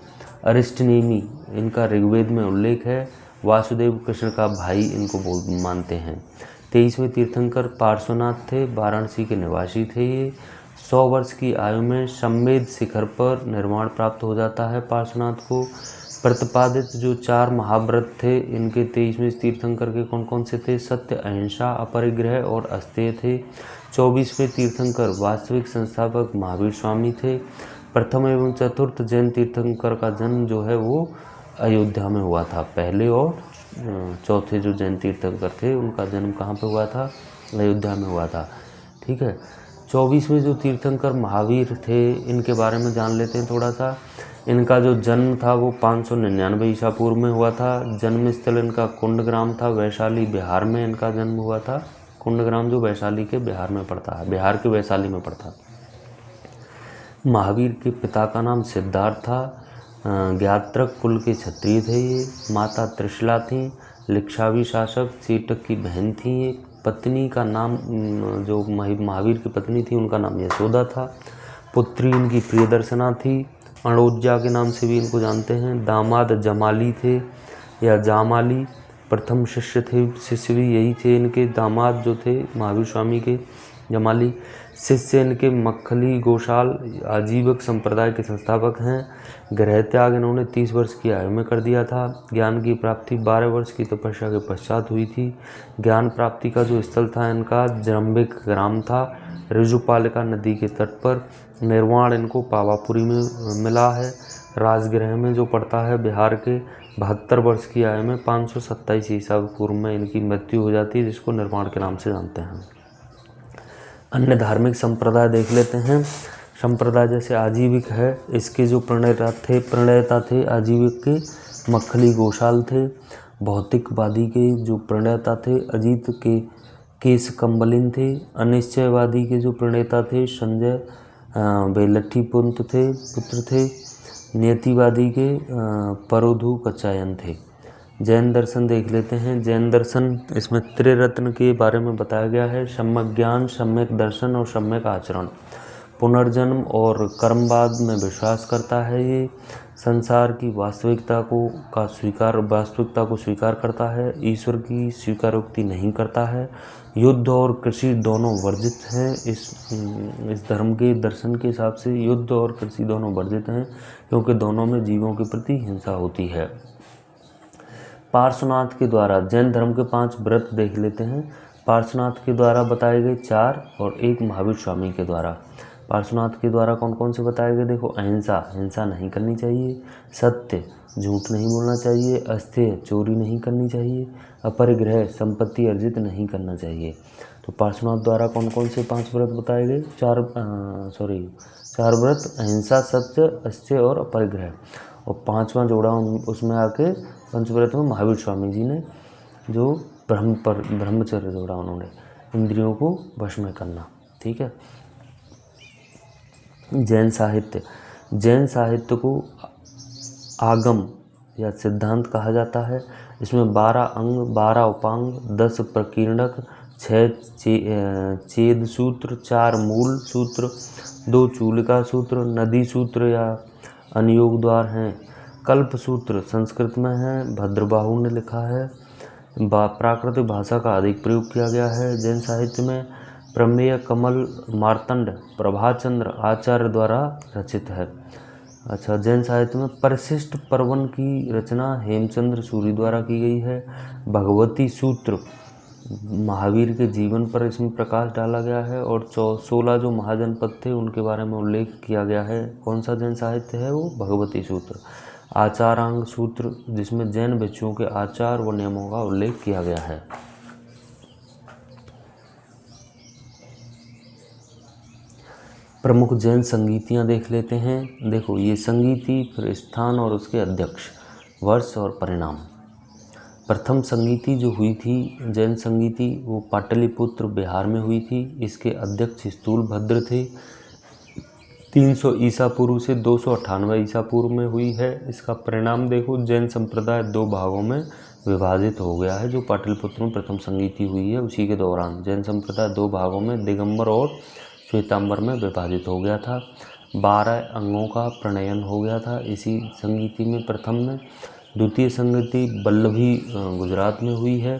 अरिष्टनेमी, इनका ऋग्वेद में उल्लेख है। वासुदेव कृष्ण का भाई इनको मानते हैं। 23वें तीर्थंकर पार्श्वनाथ थे, वाराणसी के निवासी थे ये। 100 वर्ष की आयु में सम्मेद शिखर पर निर्वाण प्राप्त हो जाता है पार्श्वनाथ को। प्रतिपादित जो 4 महाव्रत थे, इनके 23वें तीर्थंकर के कौन कौन से थे? सत्य, अहिंसा, अपरिग्रह और अस्तेय थे। 24वें तीर्थंकर वास्तविक संस्थापक महावीर स्वामी थे। प्रथम एवं चतुर्थ जैन तीर्थंकर का जन्म जो है वो अयोध्या में हुआ था। पहले और चौथे जो जैन तीर्थंकर थे उनका जन्म कहाँ पे हुआ था? अयोध्या में हुआ था। ठीक है। 24वें जो तीर्थंकर महावीर थे, इनके बारे में जान लेते हैं थोड़ा सा। इनका जो जन्म था वो 599 ईसा पूर्व में हुआ था। जन्म स्थल इनका कुंडग्राम था, वैशाली बिहार में इनका जन्म हुआ था। कुंडग्राम जो वैशाली के बिहार में पड़ता है, बिहार के वैशाली में पड़ता है। महावीर के पिता का नाम सिद्धार्थ था। ज्ञात्रक कुल के क्षत्रिय थे ये। माता त्रिशला थी, लिच्छावी शासक चेटक की बहन थी ये। पत्नी का नाम जो महावीर की पत्नी थी उनका नाम यशोदा था। पुत्री इनकी प्रियदर्शना थी, अणोज्जा के नाम से भी इनको जानते हैं। दामाद जमाली थे या जामाली, प्रथम शिष्य थे, शिष्य भी यही थे इनके। दामाद जो थे महावीर स्वामी के जमाली, शिष्य इनके मक्खली गोशाल आजीवक संप्रदाय के संस्थापक हैं। गृह त्याग इन्होंने 30 वर्ष की आयु में कर दिया था। ज्ञान की प्राप्ति 12 वर्ष की तपस्या के पश्चात हुई थी। ज्ञान प्राप्ति का जो स्थल था इनका जरम्बिक ग्राम था, ऋजुपालिका नदी के तट पर। निर्वाण इनको पावापुरी में मिला है, राजगृह में जो पड़ता है बिहार के। 72 वर्ष की आयु में 527 ईसा पूर्व में इनकी मृत्यु हो जाती है, जिसको निर्वाण के नाम से जानते हैं। अन्य धार्मिक संप्रदाय देख लेते हैं। संप्रदाय जैसे आजीविक है, इसके जो प्रणेता थे आजीविक के मक्खली गोशाल थे। भौतिकवादी के जो प्रणेता थे अजीत के केस कंबलिन थे। अनिश्चयवादी के जो प्रणेता थे संजय बेलट्ठी पुत्र थे। नियतिवादी के परोधु कचायन थे। जैन दर्शन देख लेते हैं। जैन दर्शन, इसमें त्रिरत्न के बारे में बताया गया है। सम्यक ज्ञान, सम्यक दर्शन और सम्यक आचरण। पुनर्जन्म और कर्मवाद में विश्वास करता है ये। संसार की वास्तविकता को स्वीकार करता है। ईश्वर की स्वीकारोक्ति नहीं करता है। युद्ध और कृषि दोनों वर्जित हैं। इस धर्म के दर्शन के हिसाब से युद्ध और कृषि दोनों वर्जित हैं, क्योंकि दोनों में जीवों के प्रति हिंसा होती है। पार्श्वनाथ के द्वारा जैन धर्म के 5 व्रत देख लेते हैं। पार्श्वनाथ के द्वारा बताए गए 4 और 1 महावीर स्वामी के द्वारा। पार्श्वनाथ के द्वारा कौन कौन से बताए गए? देखो, अहिंसा, हिंसा नहीं करनी चाहिए। सत्य, झूठ नहीं बोलना चाहिए। अस्तेय, चोरी नहीं करनी चाहिए। अपरिग्रह, संपत्ति अर्जित नहीं करना चाहिए। तो पार्श्वनाथ द्वारा कौन कौन से 5 व्रत बताए गए? 4 व्रत, अहिंसा, सत्य, अस्तेय और अपरिग्रह। और 5वां जोड़ा उसमें आके पंचव्रत में महावीर स्वामी जी ने जो ब्रह्मचर्य जोड़ा, उन्होंने इंद्रियों को वश में करना। ठीक है। जैन साहित्य को आगम या सिद्धांत कहा जाता है। इसमें 12 अंग, 12 उपांग, 10 प्रकीर्णक, 6 छेद सूत्र, 4 मूल सूत्र, 2 चूलिका सूत्र, नदी सूत्र या अनियोग द्वार हैं। कल्प सूत्र संस्कृत में है, भद्रबाहु ने लिखा है। प्राकृतिक भाषा का अधिक प्रयोग किया गया है। जैन साहित्य में प्रमेय, कमल, मार्तंड, प्रभाचंद्र आचार्य द्वारा रचित है। अच्छा, जैन साहित्य में परिशिष्ट पर्वन की रचना हेमचंद्र सूरी द्वारा की गई है। भगवती सूत्र महावीर के जीवन पर इसमें प्रकाश डाला गया है। और 16 जो महाजनपद थे उनके बारे में उल्लेख किया गया है। कौन सा जैन साहित्य है वो? भगवती सूत्र। आचारांग सूत्र, जिसमें जैन भिक्षुओं के आचार व नियमों का उल्लेख किया गया है। प्रमुख जैन संगीतियाँ देख लेते हैं। देखो, ये संगीति, फिर स्थान और उसके अध्यक्ष, वर्ष और परिणाम। प्रथम संगीति जो हुई थी जैन संगीति, वो पाटलिपुत्र बिहार में हुई थी। इसके अध्यक्ष स्थूलभद्र थे। 300 ईसा पूर्व से 298 ईसा पूर्व में हुई है। इसका परिणाम देखो, जैन संप्रदाय 2 भागों में विभाजित हो गया है। जो पाटलिपुत्र में प्रथम संगीति हुई है उसी के दौरान जैन संप्रदाय 2 भागों में, दिगंबर और श्वेतांबर में विभाजित हो गया था। 12 अंगों का प्रणयन हो गया था इसी संगीति में, प्रथम में। द्वितीय संगीति वल्लभी गुजरात में हुई है।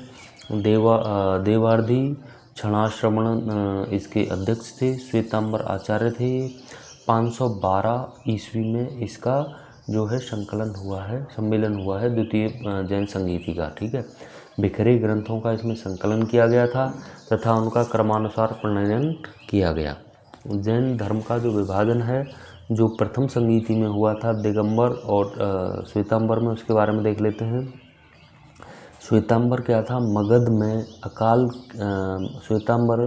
देवार्धी क्षणाश्रवण इसके अध्यक्ष थे। श्वेतांबर आचार्य थे। 512 ईस्वी में इसका जो है संकलन हुआ है, सम्मेलन हुआ है द्वितीय जैन संगीति का। ठीक है, बिखरे ग्रंथों का इसमें संकलन किया गया था तथा उनका क्रमानुसार प्रणयन किया गया। जैन धर्म का जो विभाजन है जो प्रथम संगीति में हुआ था दिगंबर और श्वेतांबर में, उसके बारे में देख लेते हैं। श्वेतांबर क्या था, मगध में अकाल श्वेतांबर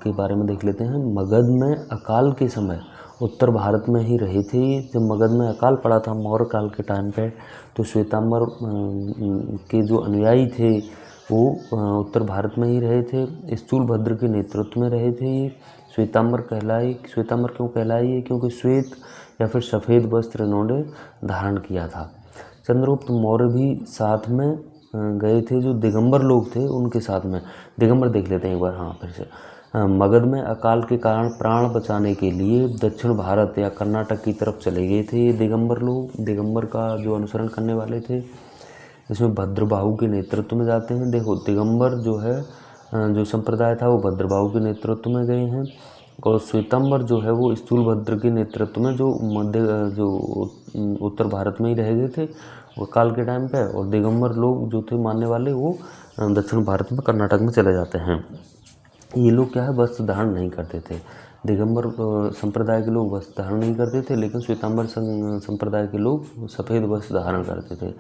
के बारे में देख लेते हैं। मगध में अकाल के समय उत्तर भारत में ही रहे थे। जब मगध में अकाल पड़ा था मौर्य काल के टाइम पे, तो श्वेतांबर के जो अनुयायी थे वो उत्तर भारत में ही रहे थे। स्थूलभद्र के नेतृत्व में रहे थे। ये श्वेतांबर क्यों कहलाई है, क्योंकि श्वेत या फिर सफ़ेद वस्त्र इन्होंने धारण किया था। चंद्रगुप्त मौर्य भी साथ में गए थे, जो दिगंबर लोग थे उनके साथ में। दिगंबर देख लेते हैं एक बार, हाँ फिर से। मगध में अकाल के कारण प्राण बचाने के लिए दक्षिण भारत या कर्नाटक की तरफ चले गए थे ये दिगंबर लोग। दिगंबर का जो अनुसरण करने वाले थे, इसमें भद्रबाहु के नेतृत्व में जाते हैं। देखो दिगंबर जो है जो संप्रदाय था वो भद्रबाहु के नेतृत्व में गए हैं, और श्वेतांबर जो है वो स्थूलभद्र के नेतृत्व में जो उत्तर भारत में ही रह गए थे वो काल के टाइम पे। और दिगंबर लोग जो थे मानने वाले वो दक्षिण भारत में कर्नाटक में चले जाते हैं। ये लोग क्या है, वस्त्र धारण नहीं करते थे। दिगंबर संप्रदाय के लोग वस्त्र धारण नहीं करते थे, लेकिन श्वेतांबर संप्रदाय के लोग सफ़ेद वस्त्र धारण करते थे।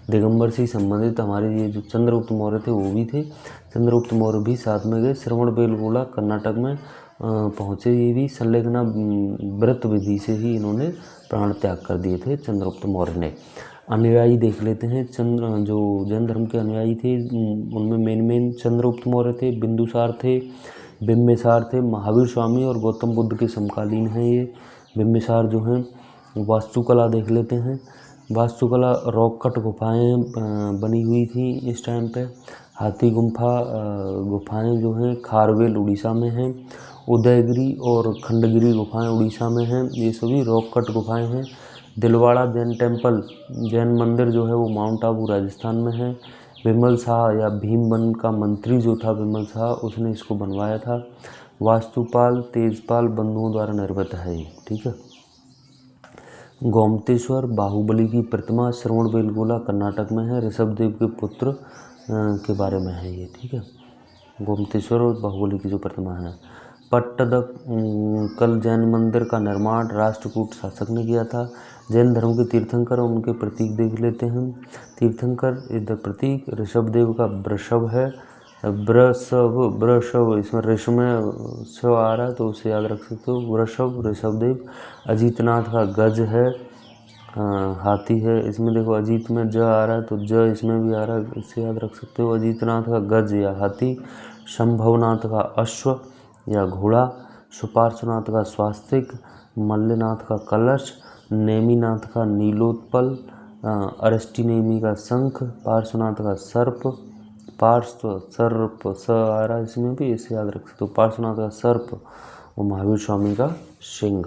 दिगंबर से संबंधित हमारे ये जो चंद्रगुप्त मौर्य थे वो भी थे। चंद्रगुप्त मौर्य भी साथ में गए। श्रवणबेलगोला कर्नाटक में पहुँचे। ये भी संलेखना व्रत विधि से ही इन्होंने प्राण त्याग कर दिए थे चंद्रगुप्त मौर्य ने। अनुयायी देख लेते हैं। जो जैन धर्म के अनुयायी थे उनमें मेन चंद्रगुप्त मौर्य थे, बिंदुसार थे, बिम्बिसार थे, महावीर स्वामी और गौतम बुद्ध के समकालीन हैं ये। बिम्बिसार जो हैं। वास्तुकला देख लेते हैं। वास्तुकला रॉक कट गुफाएँ बनी हुई थी इस टाइम पे। हाथी गुफाएँ जो हैं खारवेल उड़ीसा में हैं। उदयगिरी और खंडगिरी गुफाएँ उड़ीसा में हैं। ये सभी रॉक कट गुफाएँ हैं। दिलवाड़ा जैन टेम्पल, जैन मंदिर जो है वो माउंट आबू राजस्थान में है। विमल शाह या भीमबन का मंत्री जो था विमल शाह, उसने इसको बनवाया था। वास्तुपाल तेजपाल बंधुओं द्वारा निर्मित है ये। ठीक है। गोमतेश्वर बाहुबली की प्रतिमा श्रवणबेलगोला कर्नाटक में है। ऋषभदेव के पुत्र के बारे में है ये। ठीक है। गोमतेश्वर और बाहुबली की जो प्रतिमा है। पट्टदकल जैन मंदिर का निर्माण राष्ट्रकूट शासक ने किया था। जैन धर्म के तीर्थंकर और उनके प्रतीक देख लेते हैं। तीर्थंकर इधर प्रतीक ऋषभदेव का वृषभ है। वृषभ इसमें ऋषभ में स आ रहा है तो उसे याद रख सकते हो। वृषभ ऋषभदेव। अजीतनाथ का गज है, हाथी है। इसमें देखो अजीत में ज आ रहा है तो ज इसमें भी आ रहा है, इससे याद रख सकते हो। अजीतनाथ का गज या हाथी। शंभवनाथ का अश्व या घोड़ा। सुपार्श्वनाथ का स्वास्तिक। मल्लनाथ का कलश। नेमिनाथ का नीलोत्पल। अरिष्टिनेमि का शंख। पार्श्वनाथ का सर्प। स आ रहा है इसमें भी, इसे याद रख सकते हो। पार्श्वनाथ का सर्प और महावीर स्वामी का सिंह।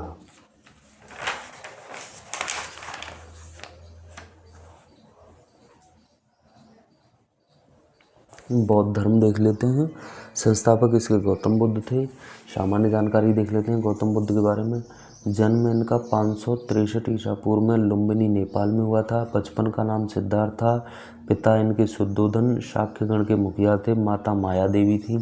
बौद्ध धर्म देख लेते हैं। संस्थापक इसके गौतम बुद्ध थे। सामान्य जानकारी देख लेते हैं गौतम बुद्ध के बारे में। जन्म इनका 563 ईसा पूर्व में लुम्बिनी नेपाल में हुआ था। बचपन का नाम सिद्धार्थ था। पिता इनके शुद्धोधन शाक्यगण के मुखिया थे। माता माया देवी थी।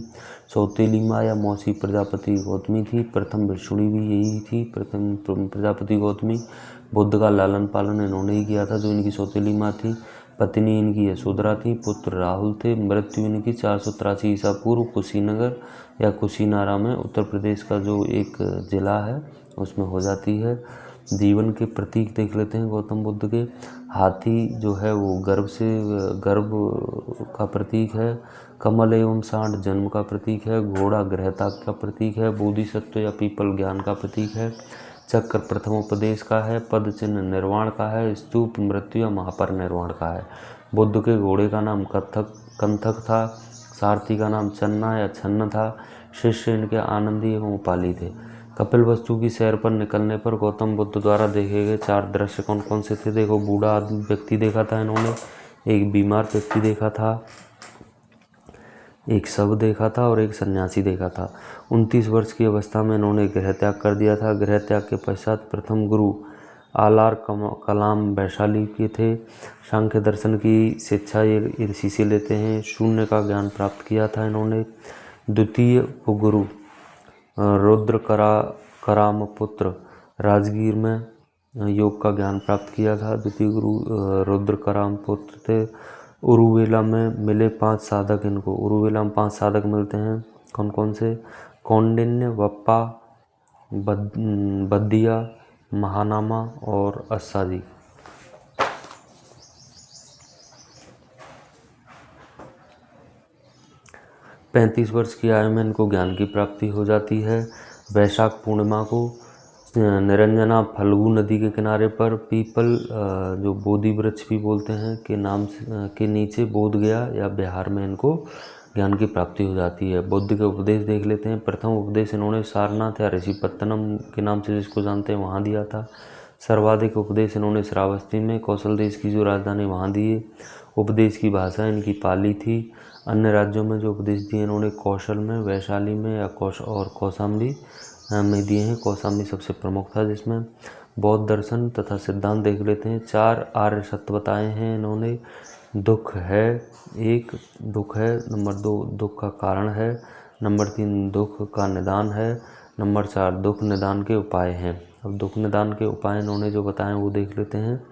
सौतेली माँ या मौसी प्रजापति गौतमी थी। प्रथम भिक्षुणी भी यही थी, प्रथम प्रजापति गौतमी। बुद्ध का लालन पालन इन्होंने ही किया था, जो इनकी सौतेली माँ थी। पत्नी इनकी यशोधरा थी। पुत्र राहुल थे। मृत्यु इनकी 483 ईसा पूर्व कुशीनगर या कुशीनारा में, उत्तर प्रदेश का जो एक ज़िला है उसमें हो जाती है। जीवन के प्रतीक देख लेते हैं गौतम बुद्ध के। हाथी जो है वो गर्भ का प्रतीक है। कमल एवं सांड जन्म का प्रतीक है। घोड़ा गृहता का प्रतीक है। बोधिसत्व या पीपल ज्ञान का प्रतीक है। चक्र प्रथम उपदेश का है। पद चिन्ह निर्वाण का है। स्तूप मृत्यु या महापरिनिर्वाण का है। बुद्ध के घोड़े का नाम कंथक था। सारथी का नाम चन्ना या छन्न था। शिष्य इनके आनंदी एवं उपाली थे। कपिलवस्तु की सैर पर निकलने पर गौतम बुद्ध द्वारा देखे गए 4 दृश्य कौन कौन से थे? देखो, बूढ़ा व्यक्ति देखा था इन्होंने, एक बीमार व्यक्ति देखा था, एक शव देखा था और एक सन्यासी देखा था। 29 वर्ष की अवस्था में इन्होंने गृह त्याग कर दिया था। गृह त्याग के पश्चात प्रथम गुरु आलार कलाम वैशाली के थे। सांख्य दर्शन की शिक्षा ये ऋषि से लेते हैं। शून्य का ज्ञान प्राप्त किया था इन्होंने। द्वितीय गुरु रुद्र कराम पुत्र राजगीर में योग का ज्ञान प्राप्त किया था। द्वितीय गुरु रुद्र कराम पुत्र थे। उरुवेला में मिले 5 साधक इनको। उरुवेला में 5 साधक मिलते हैं। कौन कौन से? कौंडिन्य, वप्पा, बद्दिया, महानामा और अस्साजी। 35 वर्ष की आयु में इनको ज्ञान की प्राप्ति हो जाती है। वैशाख पूर्णिमा को निरंजना फल्गु नदी के किनारे पर पीपल जो बोधि वृक्ष भी बोलते हैं के नाम के नीचे बोध गया या बिहार में इनको ज्ञान की प्राप्ति हो जाती है। बुद्ध के उपदेश देख लेते हैं। प्रथम उपदेश इन्होंने सारनाथ या ऋषिपत्तनम के नाम से जिसको जानते हैं वहाँ दिया था। सर्वाधिक उपदेश इन्होंने श्रावस्ती में कौशल देश की जो राजधानी वहाँ दिए। उपदेश की भाषा इनकी पाली थी। अन्य राज्यों में जो उपदेश दिए इन्होंने कौशल में, वैशाली में या कौशाम्बी में दिए हैं। कौशाम्बी सबसे प्रमुख था जिसमें। बौद्ध दर्शन तथा सिद्धांत देख लेते हैं। 4 आर्य सत्य बताए हैं इन्होंने। दुख है, 1 दुख है। नंबर 2 दुख का कारण है। नंबर 3 दुख का निदान है। नंबर 4 दुख निदान के उपाय हैं। अब दुख निदान के उपाय इन्होंने जो बताए वो देख लेते हैं।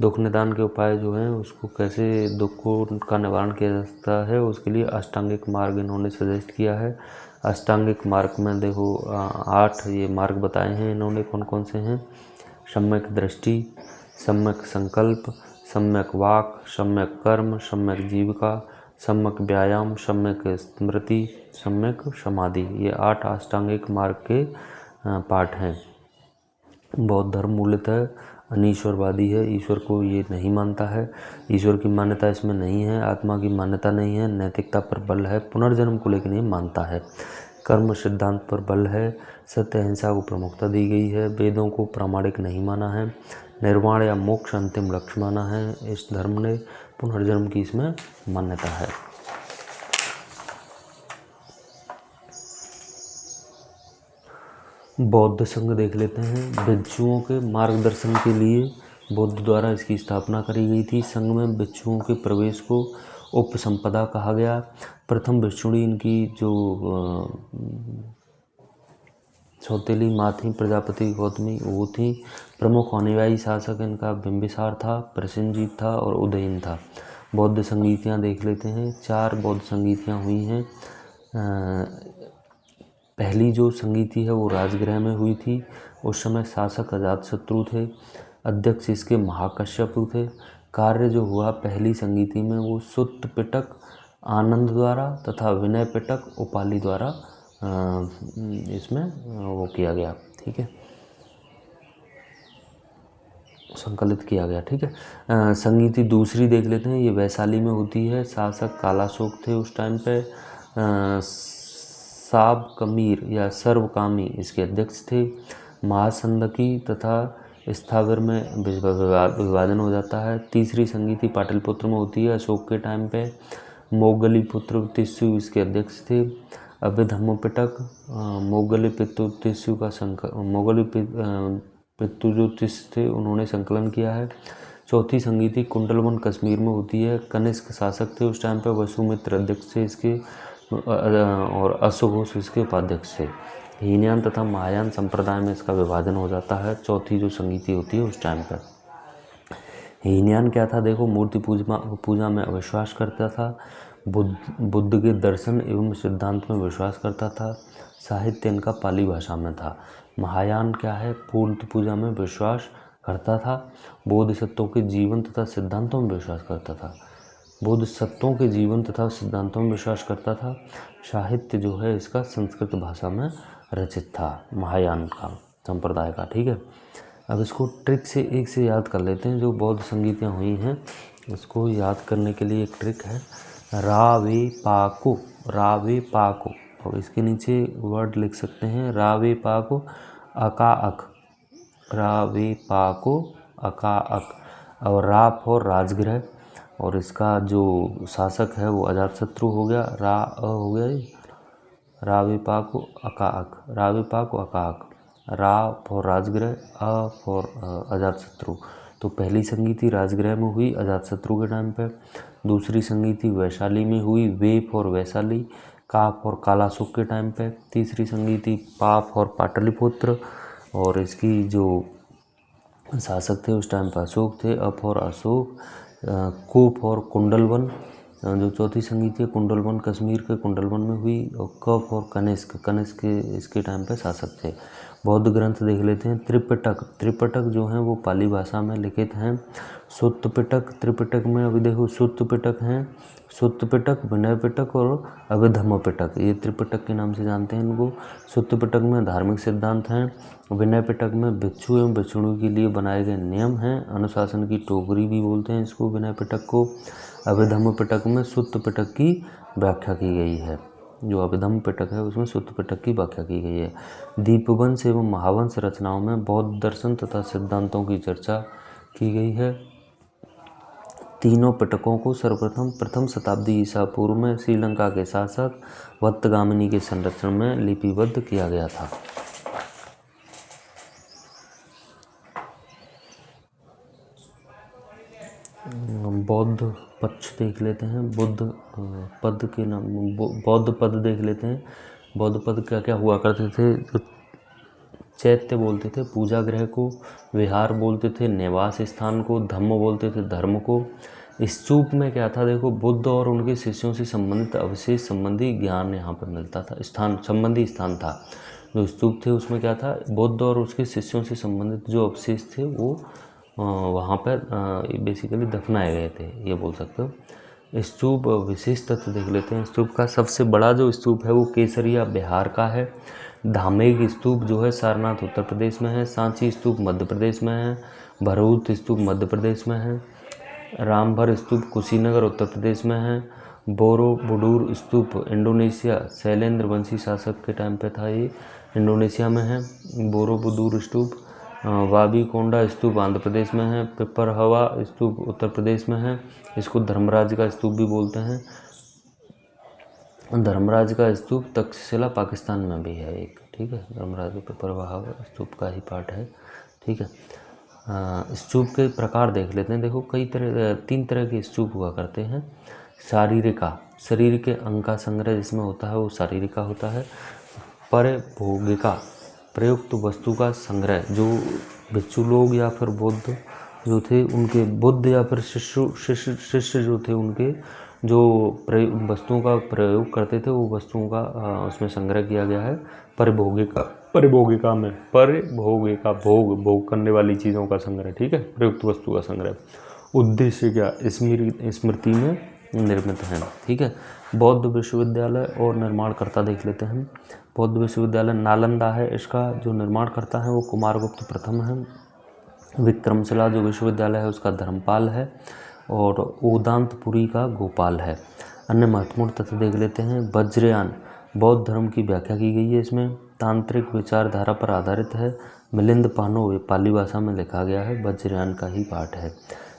दुख निदान के उपाय जो हैं उसको कैसे दुख को का निवारण किया जा सकता है उसके लिए अष्टांगिक मार्ग इन्होंने सजेस्ट किया है। अष्टांगिक मार्ग में देखो 8 ये मार्ग बताए हैं इन्होंने। कौन कौन से हैं? सम्यक दृष्टि, सम्यक संकल्प, सम्यक वाक, सम्यक कर्म, सम्यक जीविका, सम्यक व्यायाम, सम्यक स्मृति, सम्यक समाधि। ये 8 अष्टांगिक मार्ग के पाठ हैं। बौद्ध धर्म मूलतः अनीश्वरवादी है। ईश्वर को ये नहीं मानता है। ईश्वर की मान्यता इसमें नहीं है। आत्मा की मान्यता नहीं है। नैतिकता पर बल है। पुनर्जन्म को लेकर ये मानता है। कर्म सिद्धांत पर बल है। सत्य अहिंसा को प्रमुखता दी गई है। वेदों को प्रामाणिक नहीं माना है। निर्वाण या मोक्ष अंतिम लक्ष्य माना है इस धर्म ने। पुनर्जन्म की इसमें मान्यता है। बौद्ध संघ देख लेते हैं। भिक्षुओं के मार्गदर्शन के लिए बुद्ध द्वारा इसकी स्थापना करी गई थी। संघ में भिक्षुओं के प्रवेश को उपसंपदा कहा गया। प्रथम भिक्षुणी इनकी जो सौतेली माँ थी प्रजापति गौतमी वो थी। प्रमुख अनुयायी शासक इनका बिंबिसार था, प्रसेनजीत था और उदयन था। बौद्ध संगीतियाँ देख लेते हैं। 4 बौद्ध संगीतियाँ हुई हैं। पहली जो संगीति है वो राजगृह में हुई थी। उस समय शासक अजातशत्रु थे। अध्यक्ष इसके महाकश्यप थे। कार्य जो हुआ पहली संगीति में वो सुत्त पिटक आनंद द्वारा तथा विनय पिटक उपाली द्वारा इसमें वो किया गया। ठीक है, संकलित किया गया। ठीक है। संगीति दूसरी देख लेते हैं। ये वैशाली में होती है। शासक कालाशोक थे उस टाइम पे। साब कमीर या सर्वकामी इसके अध्यक्ष थे। महासंदकी तथा स्थावर में विभाजन हो जाता है। तीसरी संगीति पाटलिपुत्र में होती है अशोक के टाइम पे। मोगली पुत्र तिस्सु इसके अध्यक्ष थे। अभिधम्मपिटक मोगली पितु तिस्सु का मोगली पितु जो तिस्सु थे उन्होंने संकलन किया है। चौथी संगीति कुंडलवन कश्मीर में होती है। कनिष्क शासक थे उस टाइम पर। वसुमित्र अध्यक्ष थे इसके और अश्वघोष इसके उपाध्यक्ष थे। हीनयान तथा महायान संप्रदाय में इसका विभाजन हो जाता है। चौथी जो संगीति होती है उस टाइम पर। हीनयान क्या था? देखो, मूर्ति पूजा में अविश्वास करता था। बुद्ध के दर्शन एवं सिद्धांत में विश्वास करता था। साहित्य इनका पाली भाषा में था। महायान क्या है? मूर्ति पूजा में विश्वास करता था। बोधिसत्वों के जीवन तथा सिद्धांतों में विश्वास करता था। बोधिसत्वों के जीवन तथा सिद्धांतों में विश्वास करता था। साहित्य जो है इसका संस्कृत भाषा में रचित था, महायान का संप्रदाय का। ठीक है, अब इसको ट्रिक से एक से याद कर लेते हैं। जो बौद्ध संगीतियाँ हुई हैं इसको याद करने के लिए एक ट्रिक है। रावे पाको, रावे पाको। और इसके नीचे वर्ड लिख सकते हैं रावे पाको अका अक, रावे पाको अका अक। और रा फॉर राजगृह। और इसका जो शासक है वो अजातशत्रु हो गया। रा हो गया राविपाको अकाक, राविपाको अकाक। रा फॉर राजगृह, अ फॉर अजातशत्रु। तो पहली संधि थी राजगृह में हुई अजातशत्रु के टाइम पे, दूसरी संधि थी वैशाली में हुई, वे फॉर वैशाली, का फॉर कालाशोक के टाइम पे, तीसरी संधि थी पा फॉर पाटलिपुत्र, और इसकी जो शासक थे उस टाइम पर अशोक थे, अ फॉर अशोक, को फॉर कुंडलवन, जो चौथी संधि थी कुंडलवन कश्मीर के कुंडलवन में हुई, और क फॉर कनिष्क, कनिष्क के इसके टाइम पे शासक थे। बौद्ध ग्रंथ देख लेते हैं। त्रिपिटक, त्रिपिटक जो हैं वो पाली भाषा में लिखित हैं। सुत्त पिटक, त्रिपिटक में अभी देखो सुत्त पिटक हैं, सुत्त पिटक, विनय पिटक और अभिधम्म पिटक, ये त्रिपिटक के नाम से जानते हैं इनको। सुत्त पिटक में धार्मिक सिद्धांत हैं, विनय पिटक में भिक्षु एवं भिक्षुणी के लिए बनाए गए नियम हैं, अनुशासन की टोकरी भी बोलते हैं इसको विनय पिटक को। अभिधम्म पिटक में सुत्त पिटक की व्याख्या की गई है, जो अभिधम्म पिटक है उसमें सुत्त पिटक की व्याख्या की गई है। दीपवंश एवं महावंश रचनाओं में बौद्ध दर्शन तथा सिद्धांतों की चर्चा की गई है। तीनों पिटकों को सर्वप्रथम प्रथम शताब्दी ईसा पूर्व में श्रीलंका के शासक वत्तगामिनी के संरक्षण में लिपिबद्ध किया गया था। बौद्ध पक्ष देख लेते हैं। बुद्ध पद के नाम बौद्ध पद देख लेते हैं। बौद्ध पद क्या क्या हुआ करते थे, तो चैत्य बोलते थे पूजा गृह को, विहार बोलते थे निवास स्थान को, धम्म बोलते थे धर्म को। स्तूप में क्या था देखो, बुद्ध और उनके शिष्यों से संबंधित अवशेष संबंधी ज्ञान यहाँ पर मिलता था, स्थान संबंधी स्थान था। जो स्तूप थे उसमें क्या था, बुद्ध और उसके शिष्यों से संबंधित जो अवशेष थे वो वहाँ पर बेसिकली दफनाए गए थे, ये बोल सकते हो। स्तूप विशेष तथ्य देख लेते हैं। स्तूप का सबसे बड़ा जो स्तूप है वो केसरिया बिहार का है। धामेग स्तूप जो है सारनाथ उत्तर प्रदेश में है। सांची स्तूप मध्य प्रदेश में है। भरूच स्तूप मध्य प्रदेश में है। रामभर स्तूप कुशीनगर उत्तर प्रदेश में है। बोरोबुडूर स्तूप इंडोनेशिया शैलेंद्र वंशी शासक के टाइम पे था, ये इंडोनेशिया में है। बोरोबुदूर स्तूप वाबीकोंडा स्तूप आंध्र प्रदेश में है। पिपरहवा स्तूप उत्तर प्रदेश में है, इसको धर्मराज का स्तूप भी बोलते हैं। धर्मराज का स्तूप तक्षशिला पाकिस्तान में भी है एक, ठीक है। धर्मराज पिपरहवा स्तूप का ही पार्ट है, ठीक है। स्तूप के प्रकार देख लेते हैं। देखो कई तरह, तीन तरह के स्तूप हुआ करते हैं। शारीरिका, शरीर के अंग का संग्रह जिसमें होता है वो शारीरिका होता है। परभोगिका, प्रयुक्त वस्तु का संग्रह, जो भिक्षु लोग या फिर बुद्ध जो थे उनके, बुद्ध या फिर शिष्य जो थे उनके जो वस्तुओं का प्रयोग करते थे वो वस्तुओं का उसमें संग्रह किया गया है। परिभोगिका, परिभोगिका में परिभोगिका भोग करने वाली चीज़ों का संग्रह, ठीक है, प्रयुक्त वस्तु का संग्रह। उद्देश्य क्या, स्मृति में निर्मित है, ठीक है। बौद्ध विश्वविद्यालय और निर्माणकर्ता देख लेते हैं। बौद्ध विश्वविद्यालय नालंदा है, इसका जो निर्माणकर्ता है वो कुमारगुप्त प्रथम है। विक्रमशिला जो विश्वविद्यालय है उसका धर्मपाल है, और ओदांतपुरी का गोपाल है। अन्य महत्वपूर्ण तथ्य देख लेते हैं। वज्रयान, बौद्ध धर्म की व्याख्या की गई है इसमें, तांत्रिक विचारधारा पर आधारित है। मिलिंद पानो पाली भाषा में लिखा गया है, वज्रयान का ही पाठ है।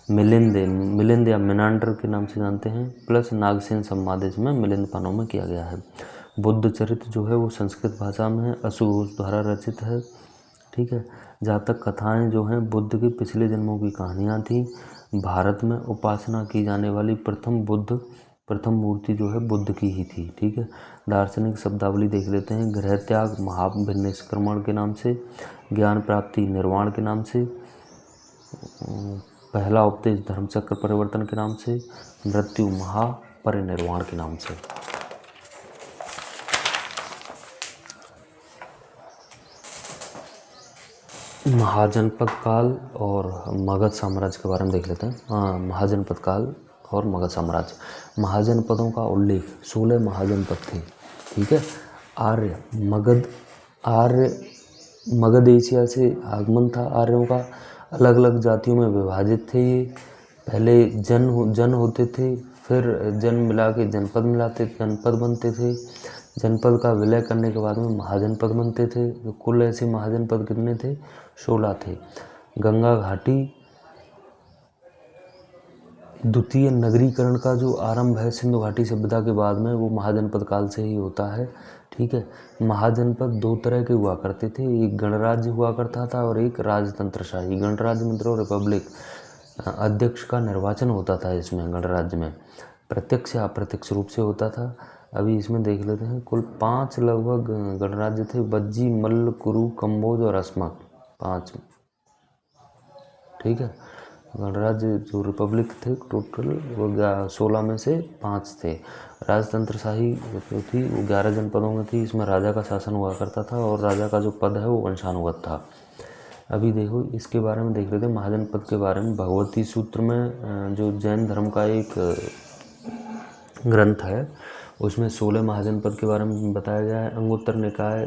मिलिंद या मिनांडर के नाम से जानते हैं, प्लस नागसेन संवाद इसमें मिलिंद पानो में किया गया है। बुद्ध चरित्र जो है वो संस्कृत भाषा में है, अशुघोष द्वारा रचित है, ठीक है। जातक कथाएं जो हैं बुद्ध के पिछले जन्मों की कहानियाँ थी। भारत में उपासना की जाने वाली प्रथम मूर्ति जो है बुद्ध की ही थी, ठीक है। दार्शनिक शब्दावली देख लेते हैं। गृह त्याग महाभिनिष्क्रमण के नाम से, ज्ञान प्राप्ति निर्वाण के नाम से, पहला उपदेश धर्मचक्र परिवर्तन के नाम से, मृत्यु महापरिनिर्वाण के नाम से। महाजनपद काल और मगध साम्राज्य के बारे में देख लेते हैं। महाजनपद काल और मगध साम्राज्य। महाजनपदों का उल्लेख 16 महाजनपद थे, ठीक है। मगध एशिया से आगमन था आर्यों का, अलग अलग जातियों में विभाजित थे ये। पहले जन होते थे, फिर जन मिला के जनपद बनते थे। जनपद का विलय करने के बाद में महाजनपद बनते थे। तो कुल ऐसे महाजनपद कितने थे, 16 थे। गंगा घाटी द्वितीय नगरीकरण का जो आरंभ है सिंधु घाटी सभ्यता के बाद में, वो महाजनपद काल से ही होता है। ठीक है। महाजनपद दो तरह के हुआ करते थे, एक गणराज्य हुआ करता था और एक राजतंत्रशाही। गणराज्य मतलब रिपब्लिक, अध्यक्ष का निर्वाचन होता था इसमें। गणराज्य में प्रत्यक्ष या अप्रत्यक्ष रूप से होता था। अभी इसमें देख लेते हैं, कुल 5 लगभग गणराज्य थे, बज्जी, मल्ल, कुरु, कंबोज और अस्मक, 5। ठीक है। गणराज्य जो रिपब्लिक थे टोटल वो 16 में से 5 थे। राजतंत्रशाही जो थी वो 11 जनपदों में थी। इसमें राजा का शासन हुआ करता था और राजा का जो पद है वो वंशानुगत था। अभी देखो इसके बारे में देख लेते हैं, महाजनपद के बारे में। भगवती सूत्र में जो जैन धर्म का एक ग्रंथ है उसमें 16 महाजनपद के बारे में बताया गया है। अंगुत्तर निकाय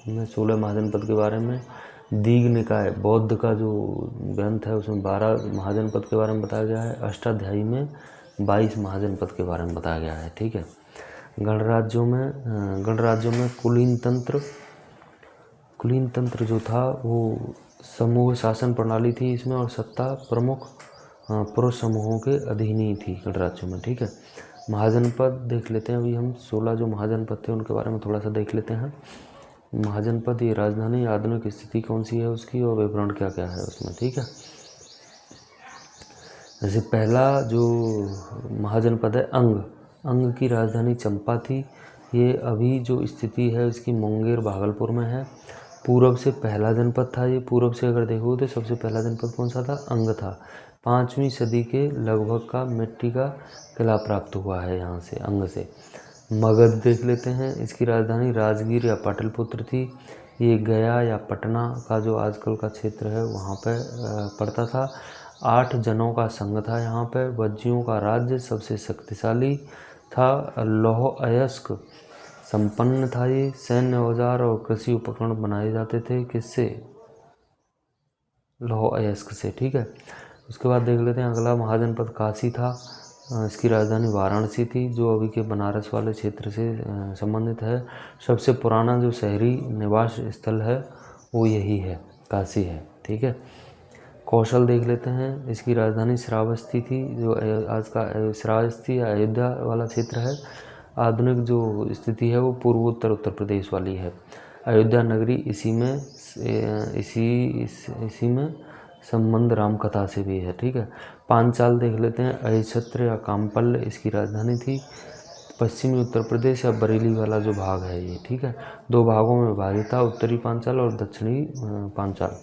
में 16 महाजनपद के बारे में। दीघ निकाय बौद्ध का जो ग्रंथ है उसमें 12 महाजनपद के बारे में बताया गया है। अष्टाध्यायी में 22 महाजनपद के बारे में बताया गया है। ठीक है। गणराज्यों में कुलीन तंत्र जो था वो समूह शासन प्रणाली थी इसमें, और सत्ता प्रमुख पुरुष समूहों के अधीन ही थी गणराज्यों में। ठीक है। महाजनपद देख लेते हैं अभी हम। 16 जो महाजनपद थे उनके बारे में थोड़ा सा देख लेते हैं। महाजनपद ये राजधानी, आधुनिक स्थिति कौन सी है उसकी और विवरण क्या क्या है उसमें। ठीक है। जैसे पहला जो महाजनपद है अंग की राजधानी चंपा थी। ये अभी जो स्थिति है इसकी मुंगेर भागलपुर में है। पूर्व से पहला जनपद था ये। पूर्व से अगर देखो तो सबसे पहला जनपद कौन सा था? अंग था। 5वीं सदी के लगभग का मिट्टी का किला प्राप्त हुआ है यहाँ से, अंग से। मगध देख लेते हैं, इसकी राजधानी राजगीर या पाटलिपुत्र थी। ये गया या पटना का जो आजकल का क्षेत्र है वहाँ पे पड़ता था। 8 जनों का संघ था यहाँ पे। वज्जियों का राज्य सबसे शक्तिशाली था। लौह अयस्क संपन्न था ये। सैन्य औजार और कृषि उपकरण बनाए जाते थे किससे? लौह अयस्क से। ठीक है। उसके बाद देख लेते हैं अगला महाजनपद काशी था। इसकी राजधानी वाराणसी थी जो अभी के बनारस वाले क्षेत्र से संबंधित है। सबसे पुराना जो शहरी निवास स्थल है वो यही है, काशी है। ठीक है। कौशल देख लेते हैं, इसकी राजधानी श्रावस्ती थी जो आज का श्रावस्ती अयोध्या वाला क्षेत्र है। आधुनिक जो स्थिति है वो पूर्वोत्तर उत्तर प्रदेश वाली है। अयोध्या नगरी इसी में संबंध राम कथा से भी है। ठीक है। पांचाल देख लेते हैं, अहिछत्र या कामपल्ल इसकी राजधानी थी। पश्चिमी उत्तर प्रदेश या बरेली वाला जो भाग है ये। ठीक है। 2 भागों में विभाजित था, उत्तरी पांचाल और दक्षिणी पांचाल।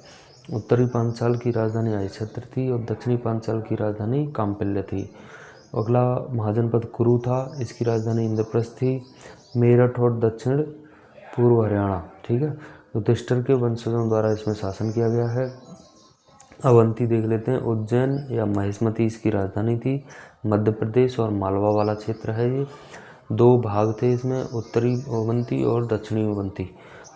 उत्तरी पांचाल की राजधानी अहिछत्र थी और दक्षिणी पांचाल की राजधानी कामपल्य थी। अगला महाजनपद कुरु था, इसकी राजधानी इंद्रप्रस्थ थी। मेरठ और दक्षिण पूर्व हरियाणा। ठीक है। युधिष्ठिर के वंशजों द्वारा इसमें शासन किया गया है। अवंती देख लेते हैं, उज्जैन या महिष्मती इसकी राजधानी थी। मध्य प्रदेश और मालवा वाला क्षेत्र है ये। 2 भाग थे इसमें, उत्तरी अवंती और दक्षिणी अवंती।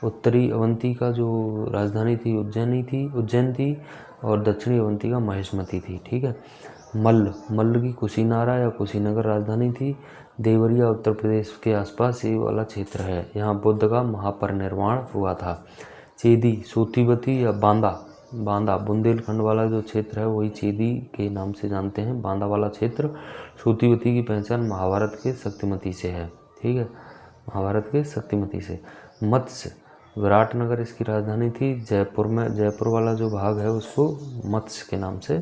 उत्तरी अवंती का जो राजधानी थी उज्जैन थी और दक्षिणी अवंती का महिष्मती थी। ठीक है। मल्ल की कुशीनारा या कुशीनगर राजधानी थी। देवरिया उत्तर प्रदेश के आसपास ये वाला क्षेत्र है, यहाँ बुद्ध का महापरिनिर्वाण हुआ था। चेदी, सोतीवती या बांदा बुंदेलखंड वाला जो क्षेत्र है वही चेदी के नाम से जानते हैं, बांदा वाला क्षेत्र। सोतीवती की पहचान महाभारत के शक्तिमती से है। ठीक है। महाभारत के शक्तिमती से। मत्स्य, विराटनगर इसकी राजधानी थी। जयपुर वाला जो भाग है उसको मत्स्य के नाम से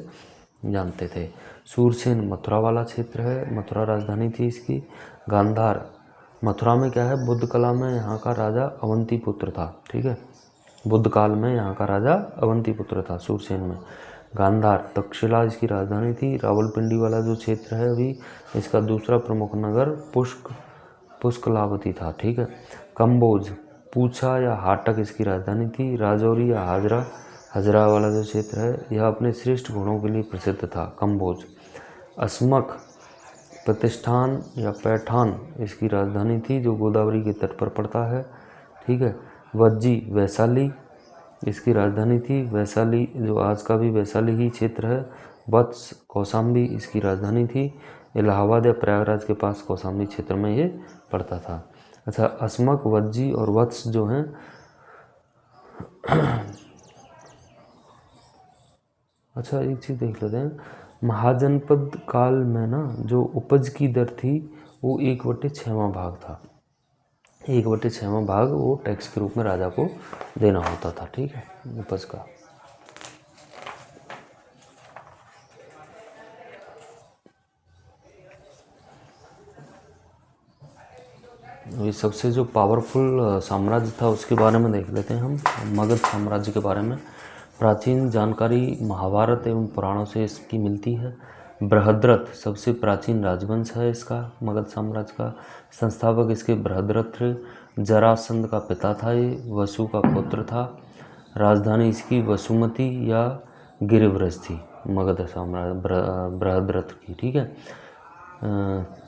जानते थे। सूरसेन मथुरा वाला क्षेत्र है, मथुरा राजधानी थी इसकी। गांधार, मथुरा में क्या है, बुद्ध कला में यहाँ का राजा अवंती पुत्र था। ठीक है। बुद्ध काल में यहाँ का राजा अवंती पुत्र था सूरसेन में। गांधार, तक्षशिला इसकी राजधानी थी। रावलपिंडी वाला जो क्षेत्र है अभी इसका दूसरा प्रमुख नगर पुष्कलावती था। ठीक है। कंबोज, पूछा या हाटक इसकी राजधानी थी। राजौरी या हजरा वाला जो क्षेत्र है यह अपने श्रेष्ठ गुणों के लिए प्रसिद्ध था, कंबोज। अस्मक, प्रतिष्ठान या पैठान इसकी राजधानी थी जो गोदावरी के तट पर पड़ता है। ठीक है। वज्जी, वैशाली इसकी राजधानी थी। वैशाली जो आज का भी वैशाली ही क्षेत्र है। वत्स, कौशाम्बी इसकी राजधानी थी। इलाहाबाद या प्रयागराज के पास कौशाम्बी क्षेत्र में ये पड़ता था। अच्छा, अस्मक, वज्जी और वत्स जो हैं अच्छा एक चीज़ देख लेते हैं, महाजनपद काल में ना जो उपज की दर थी वो 1/6वां भाग था। 1/6वां भाग वो टैक्स के रूप में राजा को देना होता था, ठीक है, उपज का। ये सबसे जो पावरफुल साम्राज्य था उसके बारे में देख लेते हैं हम, मगध साम्राज्य के बारे में। प्राचीन जानकारी महाभारत एवं पुराणों से इसकी मिलती है। बृहद्रथ सबसे प्राचीन राजवंश है इसका, मगध साम्राज्य का। संस्थापक इसके बृहद्रथ थे। जरासंध का पिता था ये, वसु का पुत्र था। राजधानी इसकी वसुमती या गिरिव्रज थी, मगध साम्राज्य बृहद्रथ की, ठीक है।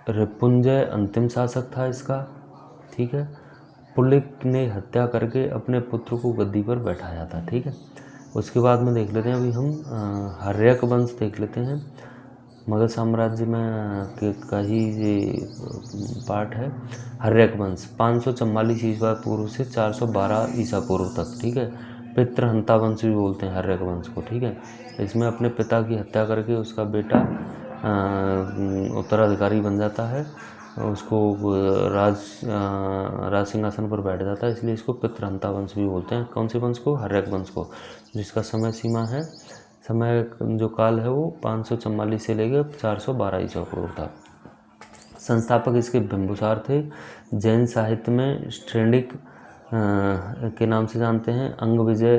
रिपुंजय अंतिम शासक था इसका, ठीक है। पुलिक ने हत्या करके अपने पुत्र को गद्दी पर बैठाया था, ठीक है। उसके बाद में देख लेते हैं अभी हम हर्यक वंश देख लेते हैं। मगध साम्राज्य में का ही ये पार्ट है। हर्यक वंश 544 ईसा पूर्व से 412 ईसा पूर्व तक, ठीक है। पितृहंता वंश भी बोलते हैं हर्यक वंश को, ठीक है। इसमें अपने पिता की हत्या करके उसका बेटा उत्तराधिकारी बन जाता है, उसको राज सिंहासन पर बैठ जाता है, इसलिए इसको पितृहंता वंश भी बोलते हैं। कौन से वंश को? हर्यक वंश को, जिसका समय सीमा है, समय जो काल है वो 544 से लेकर 412 ईसा पूर्व था। संस्थापक इसके बिंबुसार थे। जैन साहित्य में स्ट्रेंडिक के नाम से जानते हैं। अंग विजय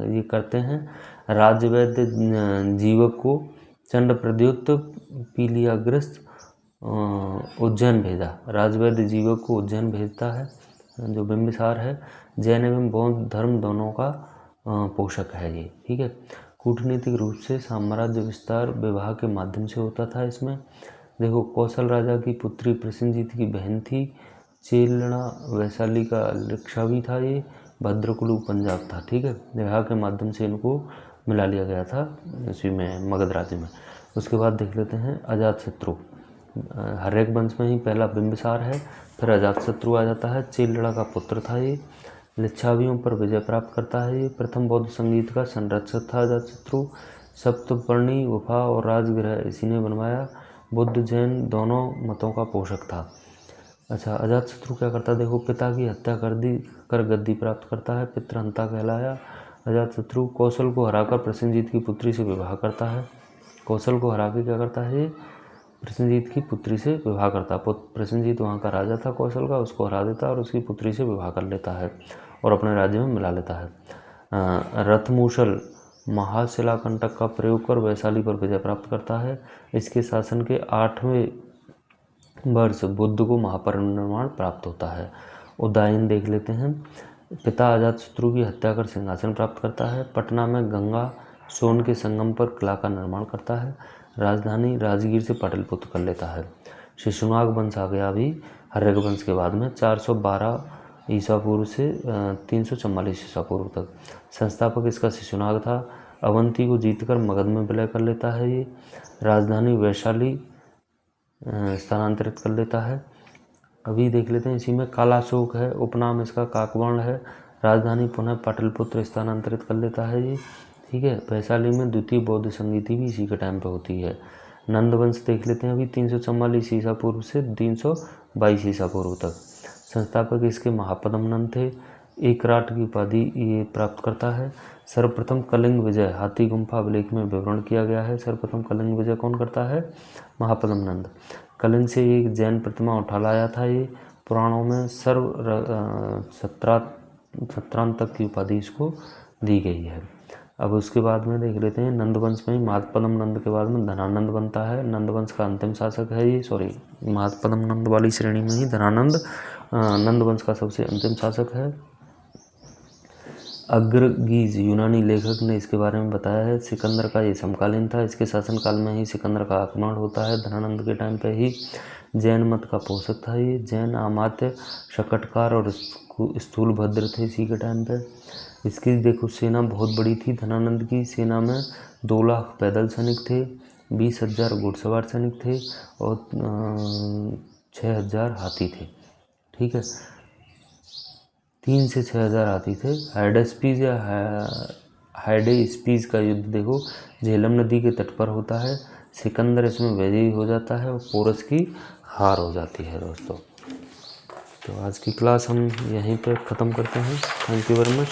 ये करते हैं। राजवैद्य जीवक को चंड प्रद्युत पीलियाग्रस्त उज्जैन भेजा। राजवैद्य जीवक को उज्जैन भेजता है, जो बिंबिसार है। जैन एवं बौद्ध धर्म दोनों का पोषक है ये, ठीक है। कूटनीतिक रूप से साम्राज्य विस्तार विवाह के माध्यम से होता था इसमें। देखो, कौशल राजा की पुत्री प्रसेनजीत की बहन थी। चेलना वैशाली का लिच्छवी था ये। भद्रकुलु पंजाब था, ठीक है। विवाह के माध्यम से इनको मिला लिया गया था इसी में, मगध राज्य में। उसके बाद देख लेते हैं अजातशत्रु। हर्यक वंश में ही पहला बिंबिसार है, फिर अजातशत्रु आ जाता है। चेलड़ा का पुत्र था ये। लिच्छावियों पर विजय प्राप्त करता है ये। प्रथम बौद्ध संगीत का संरक्षक था अजातशत्रु। सप्तपर्णी गुफा और राजगृह इसी ने बनवाया। बुद्ध जैन दोनों मतों का पोषक था। अच्छा, अजातशत्रु क्या करता है? देखो, पिता की हत्या कर गद्दी प्राप्त करता है, पितृहंता कहलाया। अजातशत्रु कौशल को हराकर प्रसेनजीत की पुत्री से विवाह करता है। कौशल को हरा के क्या करता है ये? प्रसेनजीत की पुत्री से विवाह करता है। प्रसेनजीत वहाँ का राजा था कौशल का, उसको हरा देता है और उसकी पुत्री से विवाह कर लेता है और अपने राज्य में मिला लेता है। रथमूसल महाशिलाकंटक का प्रयोग कर वैशाली पर विजय प्राप्त करता है। इसके शासन के 8वें वर्ष बुद्ध को महापरिनिर्वाण प्राप्त होता है। उदयन देख लेते हैं। पिता अजातशत्रु की हत्या कर सिंहासन प्राप्त करता है। पटना में गंगा सोन के संगम पर किला का निर्माण करता है। राजधानी राजगीर से पाटलिपुत्र कर लेता है। शिशुनाग वंश आ गया अभी हर्यक वंश के बाद में, 412 ईसा पूर्व से 344 ईसा पूर्व तक। संस्थापक इसका शिशुनाग था। अवंती को जीतकर मगध में विलय कर लेता है ये। राजधानी वैशाली स्थानांतरित कर लेता है। अभी देख लेते हैं इसी में कालाशोक है, उपनाम इसका काकवर्ण है। राजधानी पुनः पाटलिपुत्र स्थानांतरित कर लेता है ये, ठीक है। वैशाली में द्वितीय बौद्ध संगीति भी इसी के टाइम पे होती है। नंदवंश देख लेते हैं अभी 344 ईसा पूर्व से 322 ईसा पूर्व तक। संस्थापक इसके महापद्म नंद थे। एकराट की उपाधि ये प्राप्त करता है। सर्वप्रथम कलिंग विजय हाथी गुम्फा अभिलेख में विवरण किया गया है। सर्वप्रथम कलिंग विजय कौन करता है? महापद्म नंद। कलिंग से एक जैन प्रतिमा उठा लाया था ये। पुराणों में सत्रांतक की उपाधि इसको दी गई है। अब उसके बाद में देख लेते हैं नंदवंश में ही महापद्म नंद के बाद में धनानंद बनता है। नंदवंश का अंतिम शासक है ये, महापद्म नंद वाली श्रेणी में ही धनानंद नंदवंश का सबसे अंतिम शासक है। अग्रगीज यूनानी लेखक ने इसके बारे में बताया है। सिकंदर का ये समकालीन था। इसके शासनकाल में ही सिकंदर का आक्रमण होता है। धनानंद के टाइम पे ही जैन मत का पोषक था ये। जैन अमात्य शकटकार और स्थूलभद्र थे इसी के टाइम पे। इसकी देखो सेना बहुत बड़ी थी। धनानंद की सेना में 2 लाख पैदल सैनिक थे, 20,000 घुड़सवार सैनिक थे और 6,000 हाथी थे, ठीक है। 3 से 6,000 हाथी थे। हाइडेस्पीज या हाइडेस्पीज का युद्ध देखो झेलम नदी के तट पर होता है। सिकंदर इसमें विजयी हो जाता है और पोरस की हार हो जाती है दोस्तों। तो आज की क्लास हम यहीं पर ख़त्म करते हैं। Thank you very much.